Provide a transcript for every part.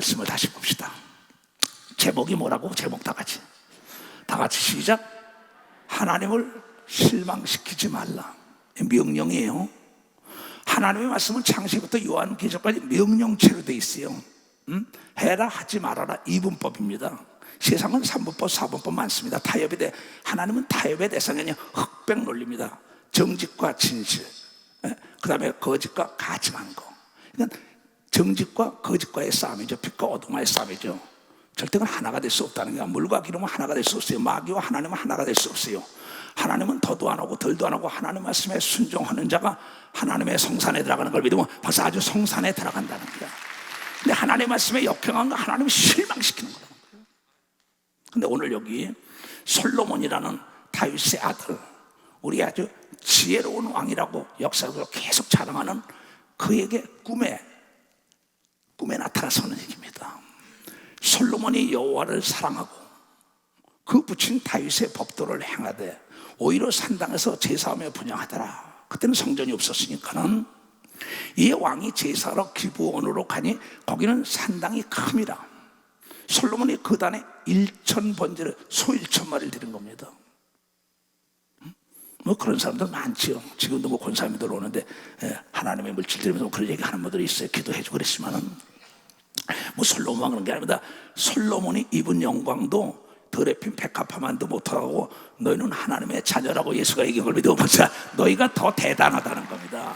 말씀을 다시 봅시다. 제목이 뭐라고? 제목 다 같이 시작. 하나님을 실망시키지 말라. 명령이에요. 하나님의 말씀은 창세기부터 요한계시까지 명령체로 되어 있어요. 해라 하지 말아라 이분법입니다. 세상은 3분법 4분법 많습니다. 타협에 대해 하나님은 타협의 대상이 아니라 흑백 논리입니다. 정직과 진실, 그 다음에 거짓과 가증한 거. 그러니까 정직과 거짓과의 싸움이죠. 빛과 어둠과의 싸움이죠. 절대 하나가 될 수 없다는 거야. 물과 기름은 하나가 될 수 없어요. 마귀와 하나님은 하나가 될 수 없어요. 하나님은 더도 안 하고 덜도 안 하고 하나님 말씀에 순종하는 자가 하나님의 성산에 들어가는 걸 믿으면 벌써 아주 성산에 들어간다는 거야. 근데 하나님의 말씀에 역행한 거 하나님을 실망시키는 거라는 거예요. 근데 오늘 여기 솔로몬이라는 다윗의 아들, 우리 아주 지혜로운 왕이라고 역사적으로 계속 자랑하는 그에게 꿈에 나타나서는 얘기입니다. 솔로몬이 여호와를 사랑하고 그 붙인 다윗의 법도를 행하되 오히려 산당에서 제사하며 분향하더라. 그때는 성전이 없었으니까는 이 왕이 제사하러 기브온으로 가니 거기는 산당이 큼이라. 솔로몬이 그 단에 1,000번제를 소 1,000마리를 드린 겁니다. 뭐 그런 사람들 많지요. 지금도 뭐 권사님들 오는데 하나님의 물질 드리면서 그런 얘기 하는 분들이 있어요. 기도해주고 그랬지만은 뭐 솔로몬만 그런 게 아닙니다. 솔로몬이 입은 영광도 더럽힌 백합화만도 못하고 너희는 하나님의 자녀라고 예수가 얘기한 걸 믿어보자. 너희가 더 대단하다는 겁니다.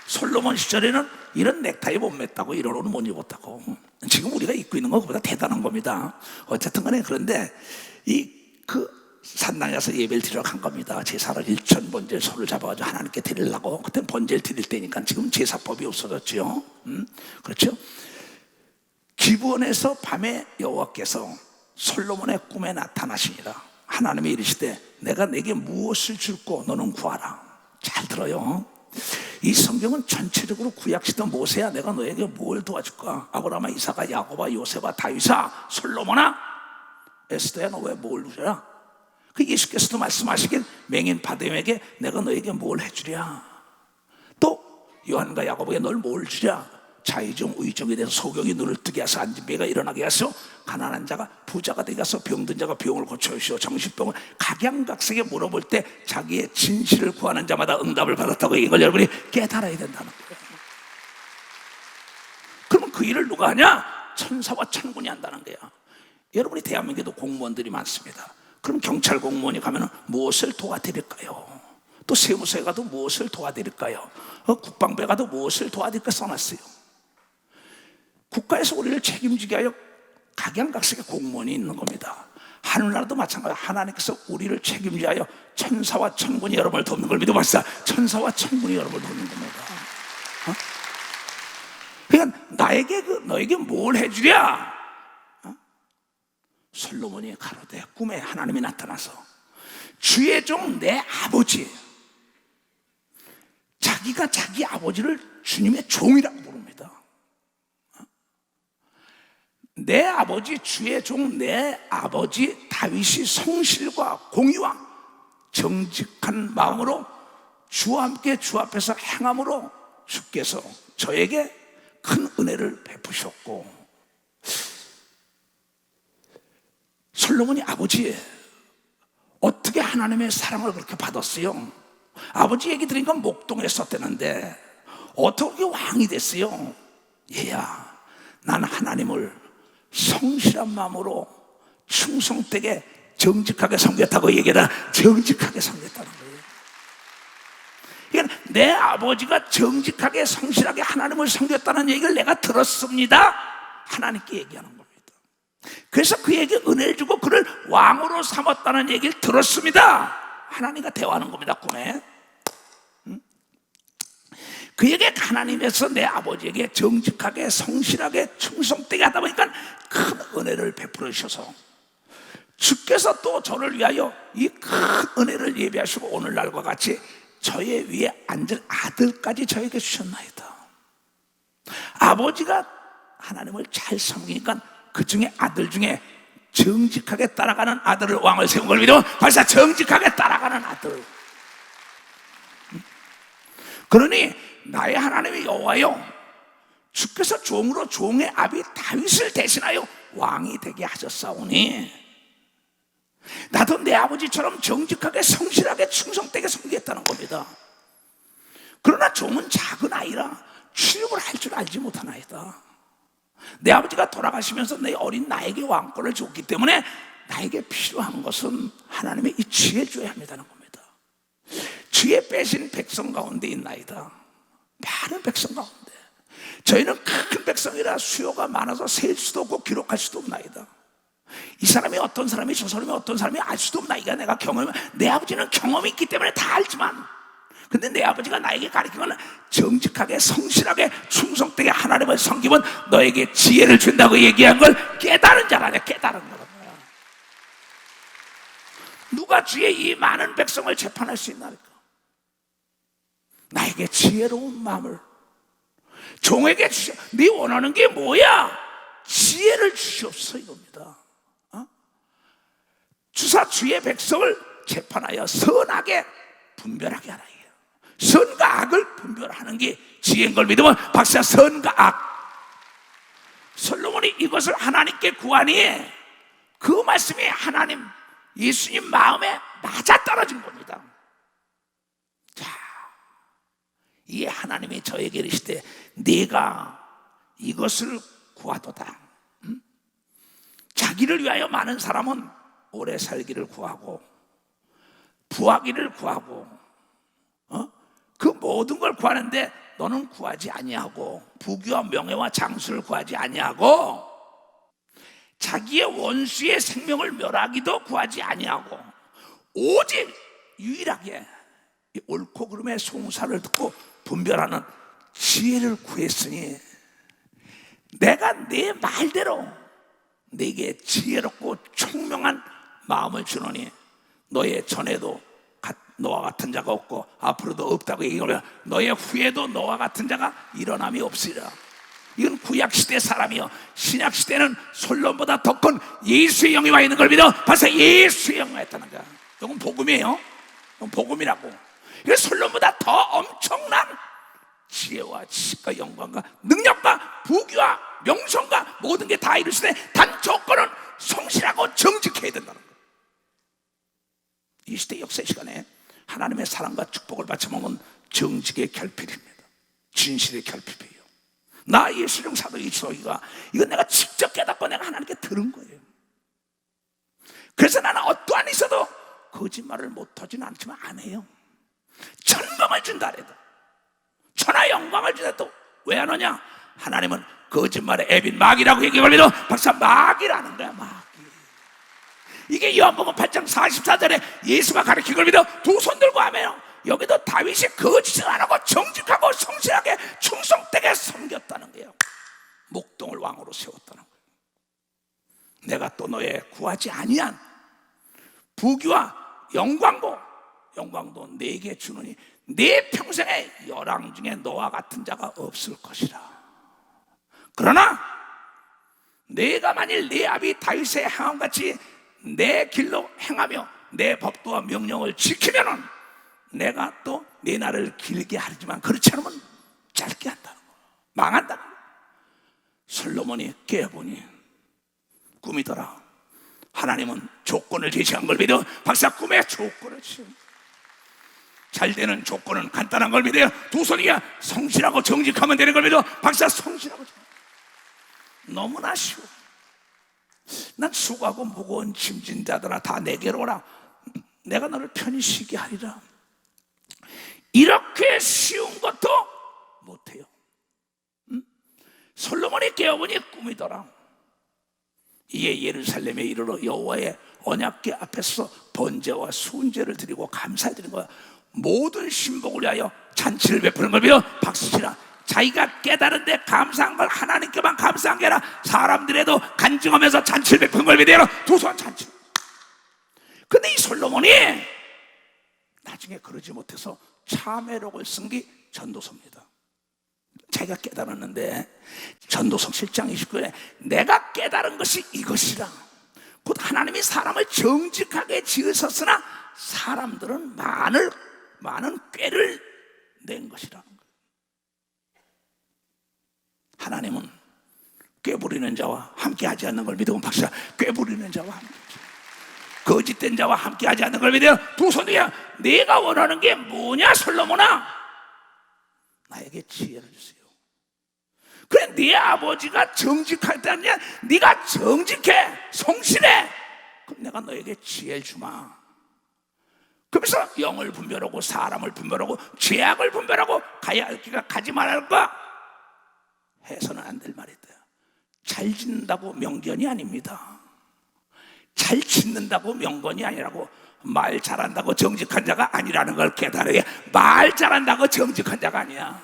솔로몬 시절에는 이런 넥타이 못 맸다고 이런 옷은 못 입었다고. 지금 우리가 입고 있는 것보다 대단한 겁니다. 어쨌든 간에 그런데 그 산당에 가서 예배를 드리러 간 겁니다. 제사를 1,000번제 소를 잡아가지고 하나님께 드리려고. 그때는 번제를 드릴 때니까. 지금 제사법이 없어졌죠. 그렇죠? 기브온에서 밤에 여호와께서 솔로몬의 꿈에 나타나시니라. 하나님이 이르시되 내가 내게 무엇을 줄고 너는 구하라. 잘 들어요. 이 성경은 전체적으로 구약시대 모세야 내가 너에게 뭘 도와줄까? 아브라함아 이삭아 야곱아 요셉아 다윗아 솔로몬아 에스더야 너 왜 뭘 주라? 그 예수께서도 말씀하시길 맹인 바데에게 내가 너에게 뭘 해주랴? 또 요한과 야곱에게 널 뭘 주랴? 자의정 의정에 대해서 소경이 눈을 뜨게 하사 앉은 배가 일어나게 하시오. 가난한 자가 부자가 되게 하사 병든 자가 병을 고쳐주시오. 정신병을 각양각색에 물어볼 때 자기의 진실을 구하는 자마다 응답을 받았다고. 이걸 여러분이 깨달아야 된다는 거예요. 그러면 그 일을 누가 하냐? 천사와 천군이 한다는 거야. 여러분이 대한민국에도 공무원들이 많습니다. 그럼 경찰 공무원이 가면 무엇을 도와드릴까요? 또 세무서에 가도 무엇을 도와드릴까요? 국방부에 가도 무엇을 도와드릴까 써놨어요. 국가에서 우리를 책임지게 하여 각양각색의 공무원이 있는 겁니다. 하늘나라도 마찬가지로 하나님께서 우리를 책임지하여 천사와 천군이 여러분을 돕는 걸 믿어봤어. 천사와 천군이 여러분을 돕는 겁니다. 그러니까 너에게 뭘 해주랴? 솔로몬이 가로되 꿈에 하나님이 나타나서 주의 종 내 아버지, 자기가 자기 아버지를 주님의 종이라고 부릅니다. 내 아버지 주의 종 내 아버지 다윗이 성실과 공의와 정직한 마음으로 주와 함께 주 앞에서 행함으로 주께서 저에게 큰 은혜를 베푸셨고. 솔로몬이 아버지 어떻게 하나님의 사랑을 그렇게 받았어요? 아버지 얘기 들으니까 목동에 썼다는데 어떻게 왕이 됐어요? 얘야, 난 하나님을 성실한 마음으로 충성되게 정직하게 섬겼다고 얘기해라. 정직하게 섬겼다는 거예요. 그러니까 내 아버지가 정직하게 성실하게 하나님을 섬겼다는 얘기를 내가 들었습니다. 하나님께 얘기하는 겁니다. 그래서 그에게 은혜를 주고 그를 왕으로 삼았다는 얘기를 들었습니다. 하나님과 대화하는 겁니다, 꿈에. 그에게 하나님에서 내 아버지에게 정직하게 성실하게 충성되게 하다 보니까 큰 은혜를 베풀어 주셔서 주께서 또 저를 위하여 이 큰 은혜를 예비하시고 오늘날과 같이 저의 위에 앉을 아들까지 저에게 주셨나이다. 아버지가 하나님을 잘 섬기니까 그 중에 아들 중에 정직하게 따라가는 아들을 왕을 세운 걸 믿으면 벌써 정직하게 따라가는 아들. 그러니 나의 하나님의 여호와여, 주께서 종으로 종의 아비 다윗을 대신하여 왕이 되게 하셨사오니 나도 내 아버지처럼 정직하게 성실하게 충성되게 섬기겠다는 겁니다. 그러나 종은 작은 아이라 출입을 할 줄 알지 못하나이다. 내 아버지가 돌아가시면서 내 어린 나에게 왕권을 줬기 때문에 나에게 필요한 것은 하나님의 이 지혜 줘야 합니다는 겁니다. 지혜 빼신 백성 가운데 있나이다. 많은 백성 가운데 저희는 큰 백성이라 수요가 많아서 셀 수도 없고 기록할 수도 없나이다. 이 사람이 어떤 사람이 저 사람이 어떤 사람이 알 수도 없나이다. 내가 경험이, 내 아버지는 경험이 있기 때문에 다 알지만, 근데 내 아버지가 나에게 가르친 건 정직하게 성실하게 충성되게 하나님을 섬기면 너에게 지혜를 준다고 얘기한 걸 깨달은 자라냐. 깨달은 거란 말이야. 누가 주의 이 많은 백성을 재판할 수 있나니까. 나에게 지혜로운 마음을 종에게 주셔. 네 원하는 게 뭐야? 지혜를 주시옵소서 이겁니다. 주사 주의 백성을 재판하여 선하게 분별하게 하라. 선과 악을 분별하는 게 지혜인 걸 믿으면 박사 선과 악. 솔로몬이 이것을 하나님께 구하니 그 말씀이 하나님 예수님 마음에 맞아 떨어진 겁니다. 자, 이 하나님이 저에게 이르시되 네가 이것을 구하도다. 자기를 위하여 많은 사람은 오래 살기를 구하고 부하기를 구하고 그 모든 걸 구하는데 너는 구하지 아니하고 부귀와 명예와 장수를 구하지 아니하고 자기의 원수의 생명을 멸하기도 구하지 아니하고 오직 유일하게 옳고 그름의 송사를 듣고 분별하는 지혜를 구했으니 내가 네 말대로 네게 지혜롭고 총명한 마음을 주노니 너의 전에도 너와 같은 자가 없고 앞으로도 없다고 얘기하면 너의 후에도 너와 같은 자가 일어남이 없으리라. 이건 구약시대 사람이요, 신약시대는 솔로몬보다 더 큰 예수의 영이 와 있는 걸 믿어 벌써 예수의 영이 와 있다는 거야. 이건 복음이에요. 이건 복음이라고. 이건 솔로몬보다 더 엄청난 지혜와 지식과 영광과 능력과 부귀와 명성과 모든 게 다 이루시되 단 조건은 성실하고 정직해야 된다는 거예요. 이 시대 역사의 시간에 하나님의 사랑과 축복을 받쳐 먹은 정직의 결핍입니다. 진실의 결핍이에요. 나 예수령 사도 이소희가 이건 내가 직접 깨닫고 내가 하나님께 들은 거예요. 그래서 나는 어떠한 있어도 거짓말을 못하지는 않지만 안 해요. 천금을 준다 해도, 천하 영광을 준다 해도 왜 안 하냐? 하나님은 거짓말의 애빈 마귀라고 얘기하면서 박사 마귀라는 거야. 마귀. 이게 요한복음 8장 44절에 예수가 가르친 걸 믿어 두 손 들고 하며 여기도 다윗이 거짓을 안 하고 정직하고 성실하게 충성되게 섬겼다는 거예요. 목동을 왕으로 세웠다는 거예요. 내가 또 너의 구하지 아니한 부귀와 영광도 내게 주느니 내 평생에 열왕 중에 너와 같은 자가 없을 것이라. 그러나 내가 만일 내 아비 다윗의 행함같이 내 길로 행하며 내 법도와 명령을 지키면은 내가 또 내 날을 길게 하지만 그렇지 않으면 짧게 한다는 거야. 망한다는 거야. 솔로몬이 깨보니 꿈이더라. 하나님은 조건을 제시한 걸 믿어 박사 꿈의 조건을 지어. 잘 되는 조건은 간단한 걸 믿어요. 두 손이야 성실하고 정직하면 되는 걸 믿어 박사 성실하고 정직. 너무나 쉬워. 난 수고하고 무거운 짐진 자들아 다 내게로 오라. 내가 너를 편히 쉬게 하리라. 이렇게 쉬운 것도 못해요. 솔로몬이 깨어보니 꿈이더라. 이에 예루살렘에 이르러 여호와의 언약궤 앞에서 번제와 순제를 드리고 감사를 드린 거야. 모든 신복을 위하여 잔치를 베푸는 걸 믿어 박수치라. 자기가 깨달은데 감사한 걸 하나님께만 감사한 게 아니라 사람들에도 간증하면서 잔치를 베푸는 걸 믿어요. 두 손 잔치. 근데 이 솔로몬이 나중에 그러지 못해서 참회록을 쓴 게 전도서입니다. 자기가 깨달았는데 전도서 7장 29절에 내가 깨달은 것이 이것이라. 곧 하나님이 사람을 정직하게 지으셨으나 사람들은 많은 꾀를 낸 것이라는 거예요. 하나님은 꾀 부리는 자와 함께하지 않는 걸 믿으면 박수야. 꾀 부리는 자와 함께하지, 거짓된 자와 함께하지 않는 걸 믿어요. 두 손 위에 내가 원하는 게 뭐냐 솔로몬아? 나에게 지혜를 주세요. 그래 네 아버지가 정직할 때 아니야. 네가 정직해 성실해. 그럼 내가 너에게 지혜를 주마. 그러면서 영을 분별하고 사람을 분별하고 죄악을 분별하고 가야 할 길을 가지 말아야 할 해서는 안 될 말이다. 잘 짓는다고 명견이 아닙니다. 잘 짓는다고 명건이 아니라고. 말 잘한다고 정직한 자가 아니라는 걸 깨달아야. 말 잘한다고 정직한 자가 아니야.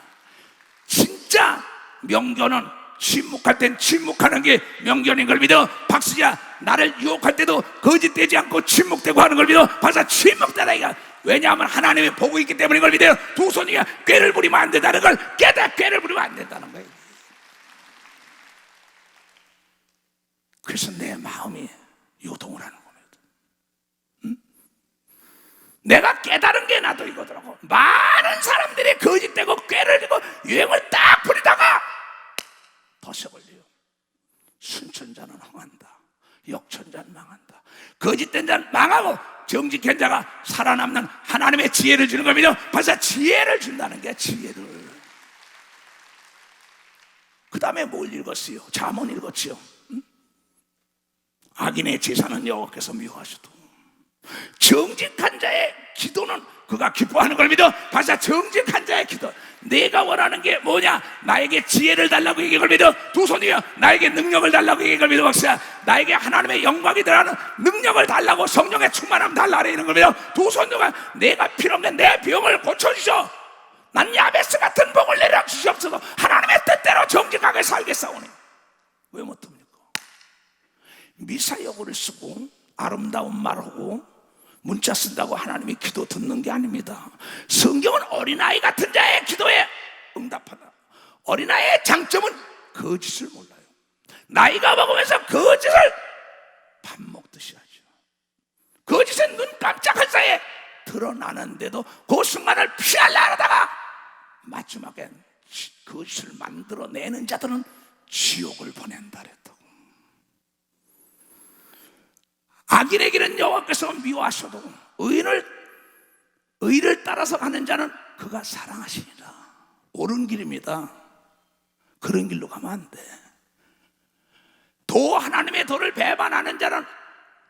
진짜 명견은 침묵할 땐 침묵하는 게 명견인 걸 믿어 박수야. 나를 유혹할 때도 거짓되지 않고 침묵되고 하는 걸 믿어 박수. 침묵되다 이거. 왜냐하면 하나님이 보고 있기 때문인 걸 믿어요. 두 손이야 꾀를 부리면 안 된다는 걸 깨닫. 꾀를 부리면 안 된다는 거예요. 그래서 내 마음이 요동을 하는 겁니다. 내가 깨달은 게 나도 이거더라고. 많은 사람들이 거짓되고 꾀를 지고 유행을 딱 부리다가 벗어버려요. 순천자는 흥한다. 역천자는 망한다. 거짓된 자는 망하고 정직한 자가 살아남는 하나님의 지혜를 주는 겁니다. 벌써 지혜를 준다는 게 지혜를. 그 다음에 뭘 읽었어요? 잠언 읽었지요. 악인의 제사는 여호와께서 미워하시도 정직한 자의 기도는 그가 기뻐하는 걸 믿어. 바사 정직한 자의 기도. 내가 원하는 게 뭐냐? 나에게 지혜를 달라고 얘기한 걸 믿어. 두 손이여 나에게 능력을 달라고 얘기한 걸 믿어. 박사 나에게 하나님의 영광이 들어가는 능력을 달라고 성령의 충만함 달라고 이런 걸 믿어. 두 손녀가 내가 필요한 게 내 병을 고쳐주셔. 난 야베스 같은 복을 내려 주시옵소서. 하나님의 뜻대로 정직하게 살겠사오니. 왜 못합니까? 미사여구를 쓰고 아름다운 말하고 문자 쓴다고 하나님이 기도 듣는 게 아닙니다. 성경은 어린아이 같은 자의 기도에 응답하다. 어린아이의 장점은 거짓을 몰라요. 나이가 먹으면서 거짓을 밥 먹듯이 하죠. 거짓은 눈 깜짝할 사이에 드러나는데도 그 순간을 피하려 하다가 마지막엔 그것을 만들어내는 자들은 지옥을 보낸다 그랬다고. 악인의 길은 여호와께서 미워하셔도 의를 따라서 가는 자는 그가 사랑하시니라. 옳은 길입니다. 그런 길로 가면 안 돼. 하나님의 도를 배반하는 자는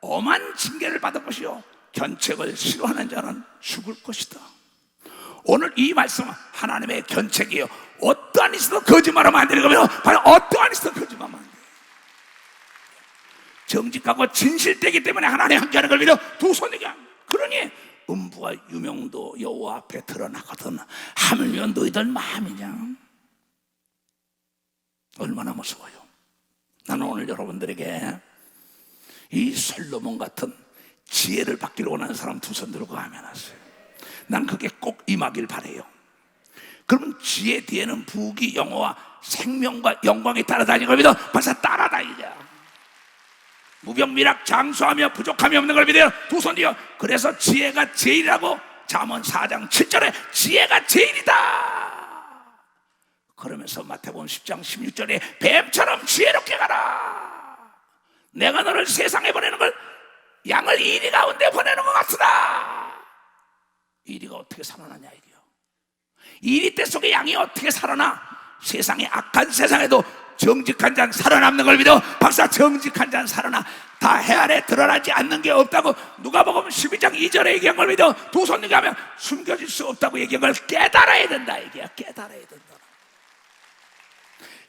엄한 징계를 받을 것이요 견책을 싫어하는 자는 죽을 것이다. 오늘 이 말씀은 하나님의 견책이에요. 어떠한 이서도 거짓말하면 안 되는 거면 바로 어떠한 이서도 거짓말하면 안 돼. 정직하고 진실되기 때문에 하나님 함께하는 걸 믿어 두 손 내게. 그러니 음부와 유명도 여호와 앞에 드러나거든. 하물며 너희들 마음이냐. 얼마나 무서워요. 나는 오늘 여러분들에게 이 솔로몬 같은 지혜를 받기를 원하는 사람 두 손 들고 아멘 하세요. 난 그게 꼭 임하길 바래요. 그러면 지혜 뒤에는 부귀 영화와 생명과 영광이 따라다니는 걸 믿어 벌써 따라다니자. 무병미락 장수하며 부족함이 없는 걸 믿어요. 두 손 뒤어. 그래서 지혜가 제일이라고 잠언 4장 7절에 지혜가 제일이다. 그러면서 마태복음 10장 16절에 뱀처럼 지혜롭게 가라. 내가 너를 세상에 보내는 걸 양을 이리 가운데 보내는 것 같으다. 이리가 어떻게 살아나냐 이게요. 이리 때 속에 양이 어떻게 살아나. 세상에 악한 세상에도 정직한 자는 살아남는 걸 믿어 박사. 정직한 자는 살아나. 다 해 아래 드러나지 않는 게 없다고 누가복음 12장 2절에 얘기한 걸 믿어 두 손 들게 하면 숨겨질 수 없다고 얘기한 걸 깨달아야 된다 이게야. 깨달아야 된다.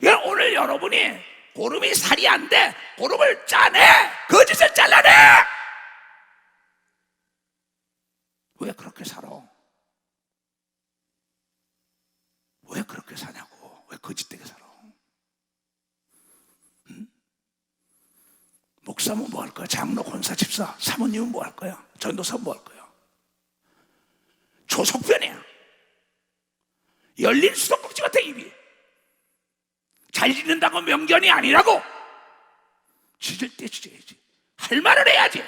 이건 오늘 여러분이 고름이 살이 안 돼. 고름을 짜내. 거짓을 잘라내. 왜 그렇게 살아? 왜 그렇게 사냐고. 왜 거짓되게 살아? 응? 목사면 뭐 할 거야? 장로, 권사, 집사, 사모님은 뭐 할 거야? 전도사 뭐 할 거야? 조석변이야. 열린 수도꼭지 같아 입이. 잘 짓는다고 명견이 아니라고. 짖을 때 짖어야지. 할 말을 해야지.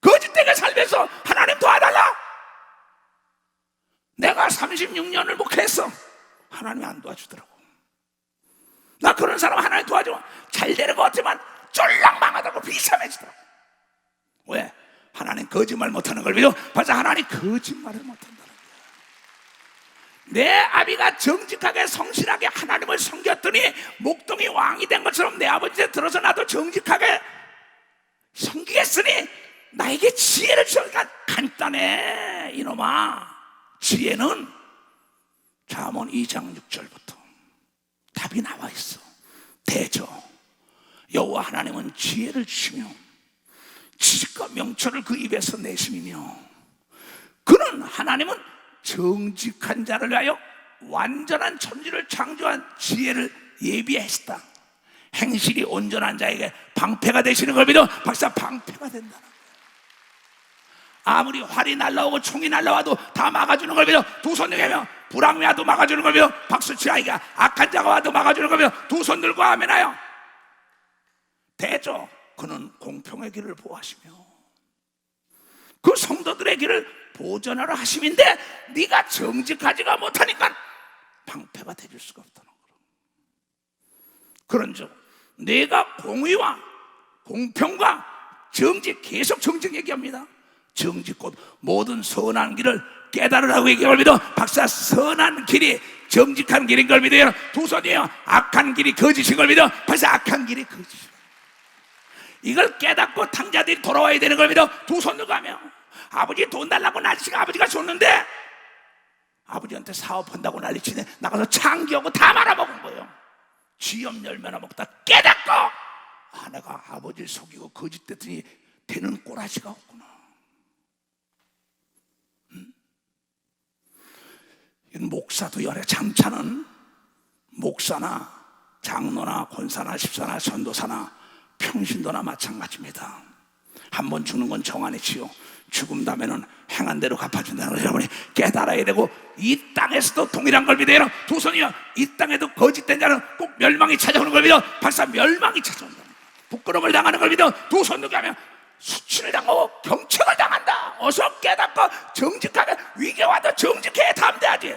거짓되게 살면서 하나님 도와달라. 내가 36년을 목회했어. 하나님이 안 도와주더라고. 나 그런 사람 하나님 도와줘. 잘 되는 것 같지만 쫄랑 망하다고 비참해지더라고. 왜? 하나님 거짓말 못하는 걸 믿어. 벌써 하나님 거짓말을 못한다는 거야. 내 아비가 정직하게 성실하게 하나님을 섬겼더니 목동이 왕이 된 것처럼 내 아버지에 들어서 나도 정직하게 섬기겠으니 나에게 지혜를 주니까 간단해 이놈아. 지혜는 잠언 2장 6절부터 답이 나와 있어. 대저 여호와 하나님은 지혜를 주시며 지식과 명철을 그 입에서 내심이며 그는 하나님은 정직한 자를 위하여 완전한 천지를 창조한 지혜를 예비하셨다. 행실이 온전한 자에게 방패가 되시는 걸 믿어 박사. 방패가 된다는 거야. 아무리 활이 날라오고 총이 날라와도 다 막아주는 걸 믿어 두 손 들고 하며 불황이 와도 막아주는 걸 믿어 박수치 아이가 악한 자가 와도 막아주는 걸 믿어 두 손 들고 아멘하여. 대저 그는 공평의 길을 보호하시며 그 성도들의 길을 보전하러 하심인데 네가 정직하지가 못하니까 방패가 되줄 수가 없다는 거야. 그런즉 내가 공의와 공평과 정직, 계속 정직 얘기합니다. 정직 곧 모든 선한 길을 깨달으라고 얘기할 믿어 박사. 선한 길이 정직한 길인 걸 믿어요. 두 손이에요. 악한 길이 거짓인 걸 믿어 박사. 악한 길이 거짓인 걸. 이걸 깨닫고 탕자들이 돌아와야 되는 걸 믿어 두 손으로 가며. 아버지 돈 달라고 난리치가 아버지가 줬는데 아버지한테 사업한다고 난리치네. 나가서 창기하고 다 말아먹은 거예요. 쥐염 열매나 먹다 깨닫고 내가 아버지를 속이고 거짓됐더니 되는 꼬라지가 없구나. 목사도 열애. 장차는 목사나 장로나 권사나 집사나 전도사나 평신도나 마찬가지입니다. 한 번 죽는 건 정한이지요. 죽음 다음에는 행한 대로 갚아준다는 걸 여러분이 깨달아야 되고 이 땅에서도 동일한 걸 믿어요. 두 손이요. 이 땅에도 거짓된 자는 꼭 멸망이 찾아오는 걸 믿어 박사. 멸망이 찾아온다. 부끄러움을 당하는 걸 믿어 두 손 들고 하면 수치를 당하고 경책을 당한다. 어서 깨닫고 정직하게 위기에 와도 정직해 담대하지.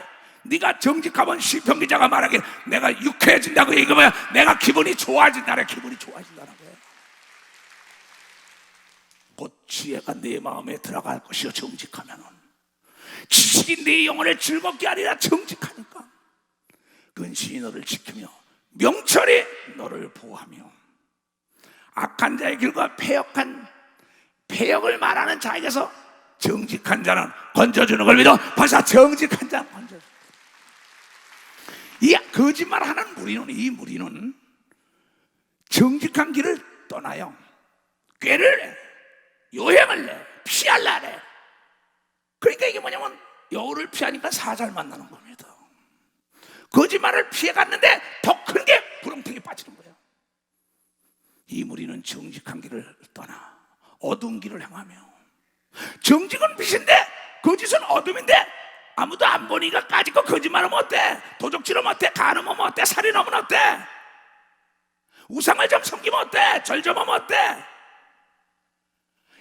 네가 정직하면 시편 기자가 말하길 내가 유쾌해진다고 얘기하면 내가 기분이 좋아진다네. 기분이 좋아진다는 거예요. 곧 지혜가 내 마음에 들어갈 것이요 정직하면은. 지식이 내 영혼을 즐겁게 하리라. 정직하니까 근신이 너를 지키며 명철이 너를 보호하며. 악한 자의 길과 폐역을 말하는 자에게서 정직한 자는 건져주는 걸 믿어. 벌써 정직한 자는 건져주는. 이 거짓말하는 이 무리는 정직한 길을 떠나요. 꾀를 해, 요행을 내, 피하려 해. 그러니까 이게 뭐냐면 여우를 피하니까 사자를 만나는 겁니다. 거짓말을 피해갔는데 더 큰 게 구렁텅이에 빠지는 거예요. 이 무리는 정직한 길을 떠나 어두운 길을 행하며. 정직은 빛인데 거짓은 어둠인데 아무도 안 보니까 까짓거 거짓말하면 어때? 도적질하면 어때? 간음하면 어때? 살인하면 어때? 우상을 좀 섬기면 어때? 절 좀 하면 어때?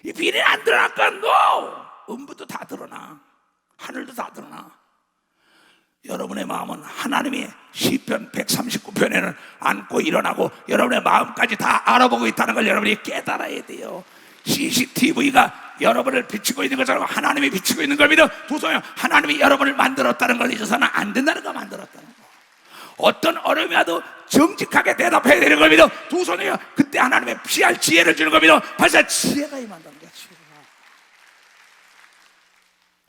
이 비밀이 안 드러날까? No! 음부도 다 드러나. 하늘도 다 드러나. 여러분의 마음은 하나님이 시편 139편에는 안고 일어나고 여러분의 마음까지 다 알아보고 있다는 걸 여러분이 깨달아야 돼요. CCTV가 여러분을 비추고 있는 것처럼 하나님이 비추고 있는 걸 믿어. 두손이요, 하나님이 여러분을 만들었다는 걸 잊어서는 안 된다는 거. 만들었다는 거. 어떤 어려움이 와도 정직하게 대답해야 되는 걸 믿어. 두손이요, 그때 하나님의 피할 지혜를 주는 걸 믿어. 벌써 지혜가 임한다는 거야. 지혜가.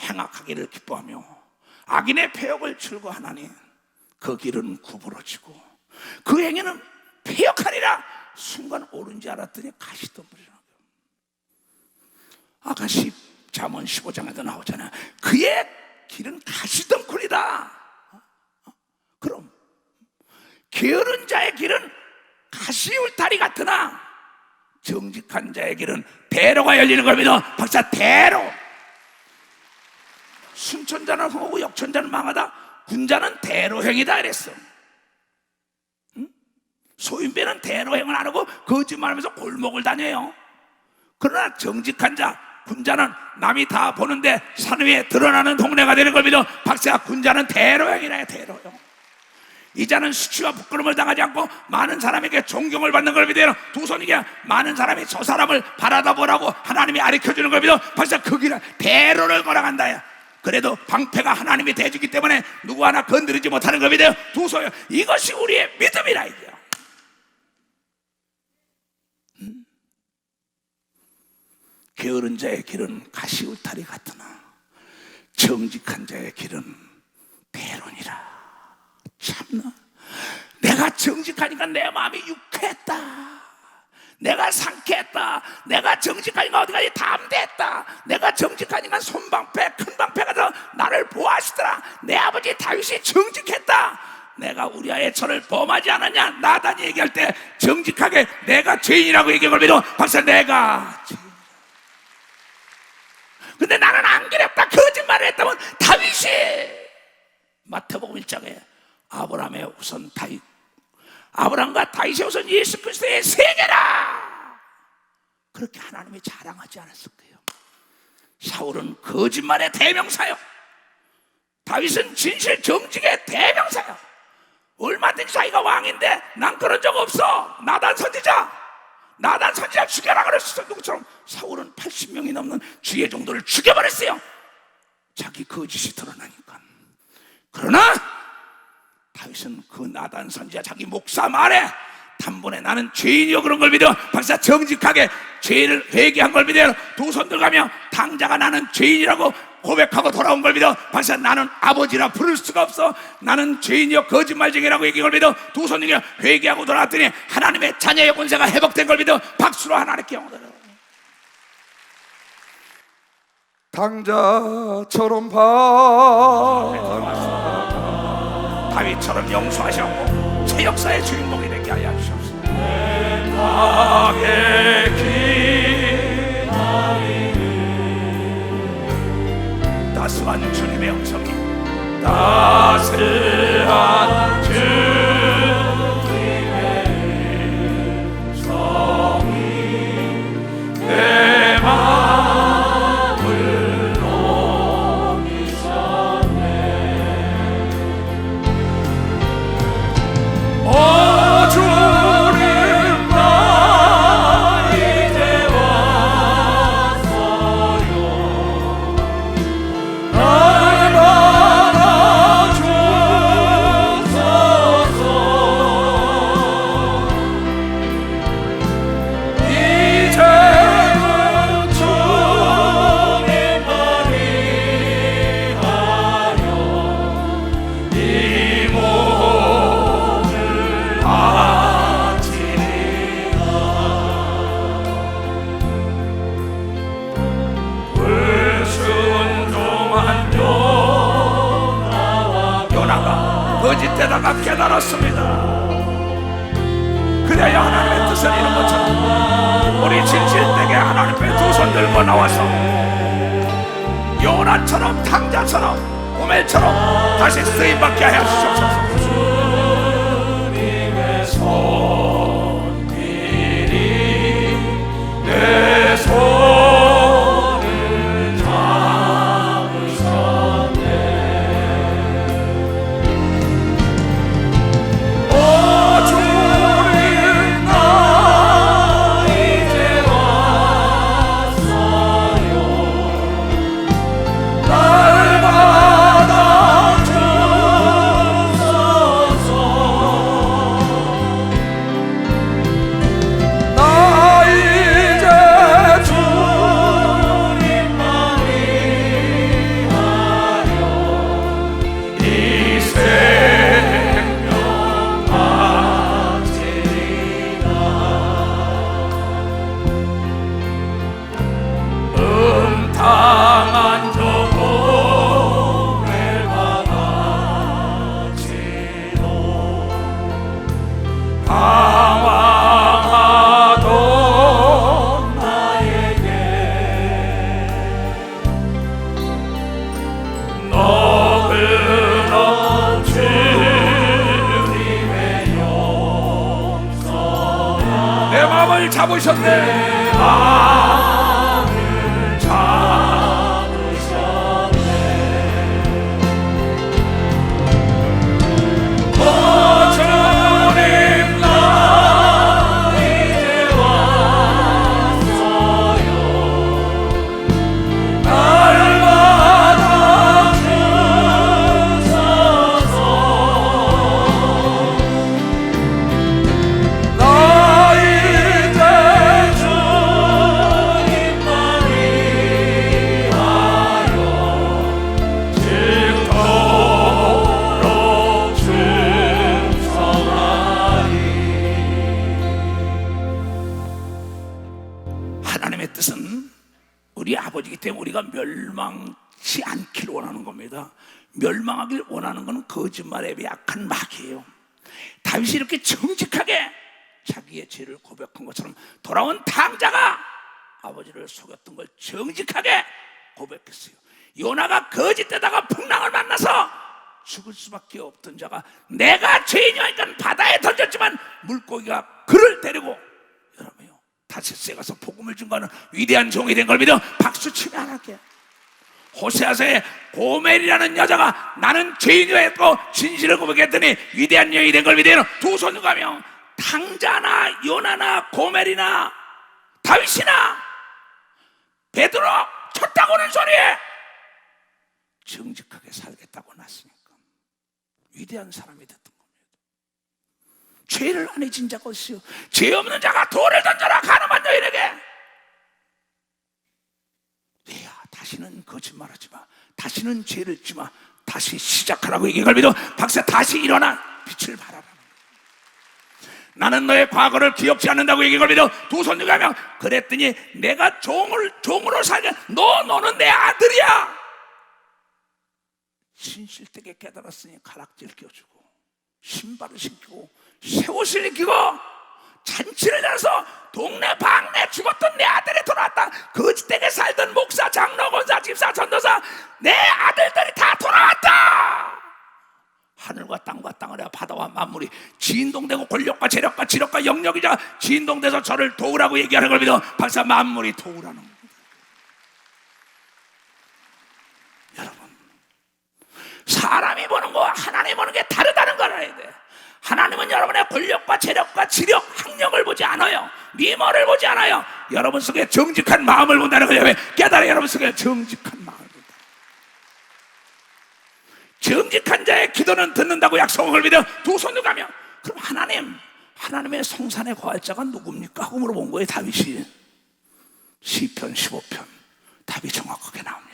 행악하기를 기뻐하며 악인의 폐역을 즐거워하나니 그 길은 구부러지고 그 행위는 폐역하리라. 순간 옳은지 알았더니 가시덤불이라고. 아까 잠언 15장에도 나오잖아. 그의 길은 가시덤불이다. 그럼 게으른 자의 길은 가시울타리 같으나 정직한 자의 길은 대로가 열리는 걸 믿어. 박사, 대로. 순천자는 흥하고 역천자는 망하다. 군자는 대로행이다 이랬어. 응? 소인배는 대로행을 안 하고 거짓말하면서 골목을 다녀요. 그러나 정직한 자, 군자는 남이 다 보는데 산 위에 드러나는 동네가 되는 걸 믿어. 박사, 군자는 대로행이라 해. 대로행. 이 자는 수치와 부끄러움을 당하지 않고 많은 사람에게 존경을 받는 걸 믿어요. 두 손이게 많은 사람이 저 사람을 바라다 보라고 하나님이 가르쳐주는 걸 믿어. 박사, 그 길은 대로를 걸어간다. 그래도 방패가 하나님이 대주기 때문에 누구 하나 건드리지 못하는 걸 믿어요. 두 손이요, 이것이 우리의 믿음이라 이거야. 게으른 자의 길은 가시울타리 같으나 정직한 자의 길은 대론이라. 참나, 내가 정직하니까 내 마음이 유쾌했다. 내가 상쾌했다. 내가 정직하니까 어디까지 담대했다. 내가 정직하니까 손방패, 큰 방패가 더 나를 보호하시더라. 내 아버지 다윗이 정직했다. 내가 우리아의 철을 범하지 않았냐. 나단이 얘기할 때 정직하게 내가 죄인이라고 얘기한 걸 믿어. 박사, 내가 죄인이라. 근데 나는 안 그랬다. 거짓말을 했다면 다윗이 마태복음 1장에 아브라함의 우선 다윗, 아브라함과 다윗의 우선 예수 그리스도의 세계라. 그렇게 하나님이 자랑하지 않았을 거예요. 사울은 거짓말의 대명사요. 다윗은 진실 정직의 대명사요. 얼마든지 자기가 왕인데 난 그런 적 없어. 나단 선지자 죽여라 그랬어. 누구처럼 사울은 80명이 넘는 주의 종도를 죽여버렸어요. 자기 거짓이 드러나니까. 그러나 다윗은 그 나단 선지자 자기 목사 말에 단번에 나는 죄인이요 그런 걸 믿어. 박사, 정직하게 죄를 회개한 걸 믿어요. 두 손 들어가며 당자가 나는 죄인이라고 고백하고 돌아온 걸 믿어. 박사, 나는 아버지라 부를 수가 없어. 나는 죄인이요 거짓말쟁이라고 얘기한 걸 믿어. 두 손 들어 회개하고 돌아왔더니 하나님의 자녀의 권세가 회복된 걸 믿어. 박수로 하나님께 영광을. 당자처럼 다윗처럼 용서하셨고 새 역사의 주인공이 되게 하여 주옵소서. 악의 길 따스한 주님의 음성이 따스한 주님의 음성이 내 마음을 녹이셨네. 위하여 하나님의 뜻을 이룬 것처럼 우리 진실되게 하나님의 두 손 들고 나와서 요나처럼 탕자처럼 고멜처럼 다시 쓰임받게 하여 주옵소서. 주님의 손길이 내 손을 잡으셨네. 오 주님 나 이제 왔어요. 날 받아주소서. 나 이제 주님만 위하여 이 생명 바치리라. 음탕한 저 고멜과 같이도 방황하던 나에게 너그러운 주님의 용서가 내 마음을 잡으셨네. 마음을 잡으셨네. 오 주님 나 이제 왔어요. 날 받아주소서. 나 이제 주님만 위하여 죽도록 충성하리. 하나님의 뜻은 우리 아버지이기 때문에 우리가 멸망치 않기를 원하는 겁니다. 멸망하길 원하는 것은 거짓말에 약한 마귀예요. 다윗이 이렇게 정직하게 자기의 죄를 고백한 것처럼 돌아온 탕자가 아버지를 속였던 걸 정직하게 고백했어요. 요나가 거짓되다가 풍랑을 만나서 죽을 수밖에 없던 자가 내가 죄인이니까 바다에 던졌지만 물고기가 그를 데리고 여러분요 다시스에 가서 복음을 증거하는 위대한 종이 된 걸 믿어 박수 치면 안 할게요. 호세아서의 고멜이라는 여자가 나는 죄인이었고 진실을 고백했더니 위대한 여인이 된 걸 믿어 두 손을 가며 탕자나 요나나 고멜이나 다윗이나 베드로 쳤다고 하는 소리에 정직하게 살겠다고 났으니까 위대한 사람이 됐던 겁니다. 죄를 안 해진 자가 없어요. 죄 없는 자가 돌을 던져라 가늠한 여인에게. 야, 다시는 거짓말하지 마. 다시는 죄를 짓지 마. 다시 시작하라고 얘기한 걸 믿어 박사 다시 일어나 빛을 발하라. 나는 너의 과거를 기억지 않는다고 얘기한 걸 믿어 두 손 들고 하며 그랬더니 내가 종으로 살게 너는 내 아들이야. 진실되게 깨달았으니 가락지를 껴주고 신발을 신기고 새 옷을 입히고 잔치를 열어서 동네 방네 죽었던 내 아들이 돌아왔다. 거짓되게 살던 목사, 장로, 권사, 집사, 전도사 내 아들들이 다 돌아왔다. 하늘과 땅과 땅을 바다와 만물이 진동되고 권력과 재력과 지력과 영역이자 진동돼서 저를 도우라고 얘기하는 걸 믿어 박사 만물이 도우라는 겁니다. 여러분 사람이 보는 거와 하나님이 보는 게 다르다는 걸 알아야 돼. 하나님은 여러분의 권력과 재력과 지력, 학력을 보지 않아요. 미모를 보지 않아요. 여러분 속에 정직한 마음을 본다는 거예요. 깨달아 여러분 속에 정직한 마음을 본다. 정직한 자의 기도는 듣는다고 약속을 믿어 두 손을 가며 그럼 하나님의 성산에 거할 자가 누굽니까? 하고 물어본 거예요. 다윗이 시편 15편 답이 정확하게 나옵니다.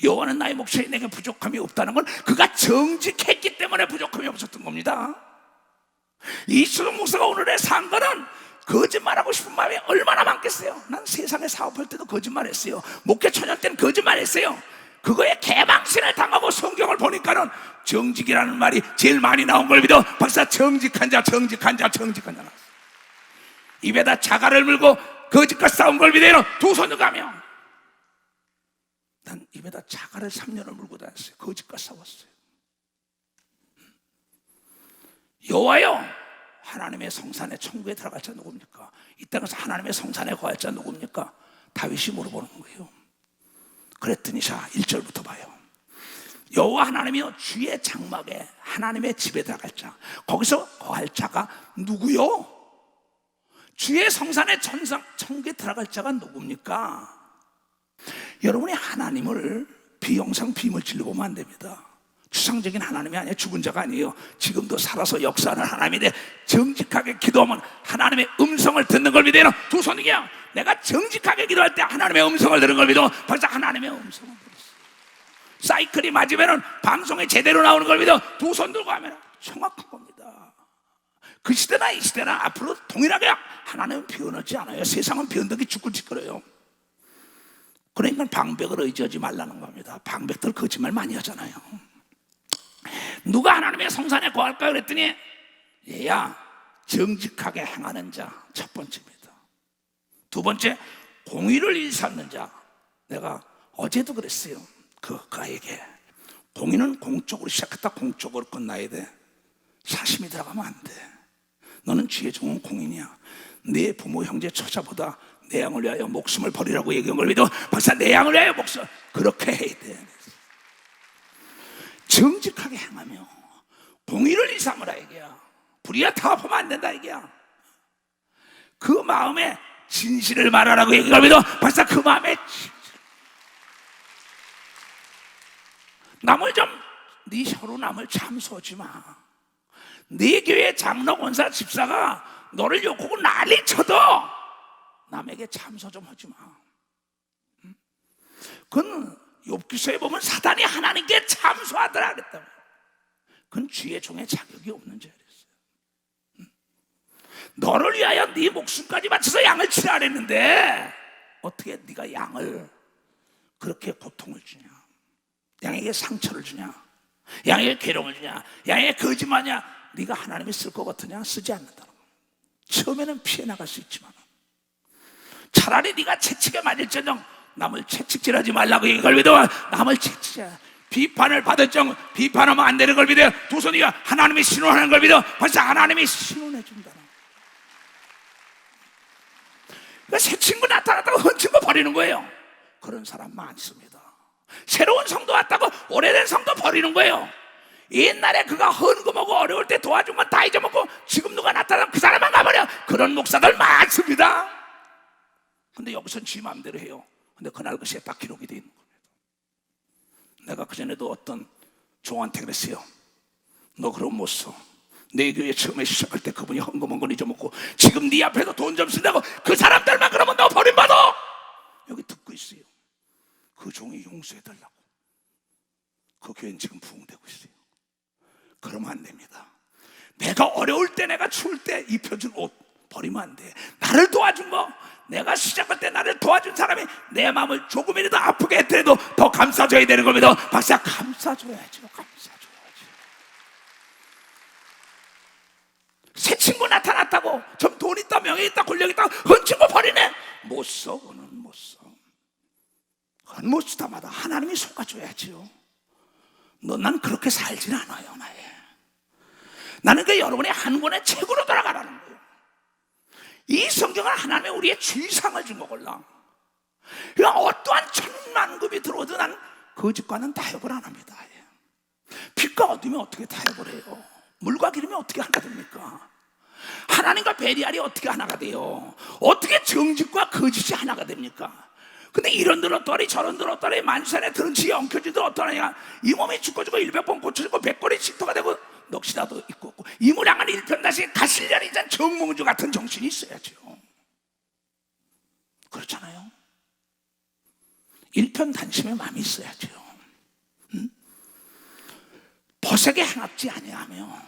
여호와는 나의 목소리 내게 부족함이 없다는 건 그가 정직했기 때문에 부족함이 없었던 겁니다. 이수동 목사가 오늘의 상관은 거짓말하고 싶은 마음이 얼마나 많겠어요. 난 세상에 사업할 때도 거짓말했어요. 목회 초년 때는 거짓말했어요. 그거에 개망신을 당하고 성경을 보니까는 정직이라는 말이 제일 많이 나온 걸 믿어. 박사, 정직한 자, 정직한 자, 정직한 자. 입에다 자갈을 물고 거짓과 싸운 걸 믿어요. 두 손을 가며. 난 입에다 자갈을 3년을 물고 다녔어요. 거짓과 싸웠어요. 여호와여, 하나님의 성산에 천국에 들어갈 자 누굽니까? 이 땅에서 하나님의 성산에 거할 자 누굽니까? 다윗이 물어보는 거예요. 그랬더니 자 1절부터 봐요. 여호와 하나님이여, 주의 장막에 하나님의 집에 들어갈 자, 거기서 거할 자가 누구요? 주의 성산에 천국에 들어갈 자가 누굽니까? 여러분이 하나님을 비영상 비물질로 보면 안 됩니다. 추상적인 하나님이 아니에요. 죽은 자가 아니에요. 지금도 살아서 역사하는 하나님인데, 정직하게 기도하면 하나님의 음성을 듣는 걸 믿어요. 두 손이야. 내가 정직하게 기도할 때 하나님의 음성을 들은 걸 믿어. 벌써 하나님의 음성을 들었어. 사이클이 맞으면 방송에 제대로 나오는 걸 믿어. 두 손 들고 하면 정확한 겁니다. 그 시대나 이 시대나 앞으로 동일하게 하나님은 변하지 않아요. 세상은 변덕이 죽고 짓거려요. 그러니까 방백을 의지하지 말라는 겁니다. 방백들 거짓말 많이 하잖아요. 누가 하나님의 성산에 거할까 그랬더니, 얘야, 정직하게 행하는 자, 첫 번째입니다. 두 번째, 공의를 일삼는 자. 내가 어제도 그랬어요. 그가에게 공의는 공적으로 시작했다 공적으로 끝나야 돼. 사심이 들어가면 안 돼. 너는 주의 종은 공인이야. 내 부모 형제 처자보다 내 양을 위하여 목숨을 버리라고 얘기한 걸 믿어. 박사, 내 양을 위하여 목숨, 그렇게 해야 돼. 정직하게 행하며 공의를 일삼으라 얘기야. 불의와 타협하면 안 된다 얘기야. 그 마음에 진실을 말하라고 얘기한 걸 믿어. 박사, 그 마음에 남을 좀, 네 혀로 남을 참소하지 마. 네 교회 장로, 권사, 집사가 너를 욕하고 난리 쳐도 남에게 참소 좀 하지 마. 그건 욥기서에 보면 사단이 하나님께 참소하더라 그랬다고. 그건 주의 종의 자격이 없는 자였어요. 너를 위하여 네 목숨까지 바쳐서 양을 치라 그랬는데, 어떻게 네가 양을 그렇게 고통을 주냐, 양에게 상처를 주냐, 양에게 괴로움을 주냐, 양에게 거짓말하냐. 네가 하나님이 쓸 것 같으냐? 쓰지 않는다는 거예요. 처음에는 피해 나갈 수 있지만 차라리 네가 채찍에 맞을지언정 남을 채찍질하지 말라고 이걸 믿어. 남을 채찍질, 비판을 받을 정 비판하면 안 되는 걸 믿어요. 두 손이가 하나님이 신원하는 걸 믿어. 벌써 하나님이 신원해 준다는 거예요. 그러니까 새 친구 나타났다고 헌 친구 버리는 거예요. 그런 사람 많습니다. 새로운 성도 왔다고 오래된 성도 버리는 거예요. 옛날에 그가 헌금하고 어려울 때 도와준 건 다 잊어먹고 지금 누가 나타나면 그 사람만 가버려. 그런 목사들 많습니다. 근데 여기서는 지 마음대로 해요. 근데 그날 것이 딱 기록이 되어 있는 겁니다. 내가 그전에도 어떤 종한테 그랬어요. 너 그럼 못 써. 내 교회 처음에 시작할 때 그분이 헌금한 건 잊어먹고 지금 네 앞에서 돈 좀 쓴다고 그 사람들만 그러면 너 버림받아. 여기 듣고 있어요. 그 종이 용서해달라고. 그 교회는 지금 부흥되고 있어요. 그러면 안 됩니다. 내가 어려울 때, 내가 추울 때 입혀준 옷 버리면 안 돼. 나를 도와준 거, 내가 시작할 때 나를 도와준 사람이 내 마음을 조금이라도 아프게 했더라도 더 감싸줘야 되는 겁니다. 박사, 감싸줘야죠. 감싸줘야죠. 새 친구 나타났다고 좀 돈 있다, 명예 있다, 권력 있다, 헌 친구 버리네. 못 써. 그는 못 써. 그건 못 쓰다마다 하나님이 속아줘야죠. 난 그렇게 살진 않아요. 나는 그 여러분의 한 권의 책으로 돌아가라는 거예요. 이 성경은 하나님의 우리의 주의상을 준 거걸라. 그러니까 어떠한 천만급이 들어오든 난 거짓과는 타협을 안 합니다. 빛과 어둠이 어떻게 타협을 해요? 물과 기름이 어떻게 하나가 됩니까? 하나님과 베리알이 어떻게 하나가 돼요? 어떻게 정직과 거짓이 하나가 됩니까? 근데 이런 들었더니 저런 들었더니 만산에 들은치 엉켜지들 어떠냐. 이 몸이 죽고 100번 고쳐지고 100골이 식도가 되고 넋이라도 있고 없고 이 무량한 일편다시 가실련이 잔 정몽주 같은 정신이 있어야죠. 그렇잖아요. 일편단심의 마음이 있어야죠. 벗에게 행합지 아니하며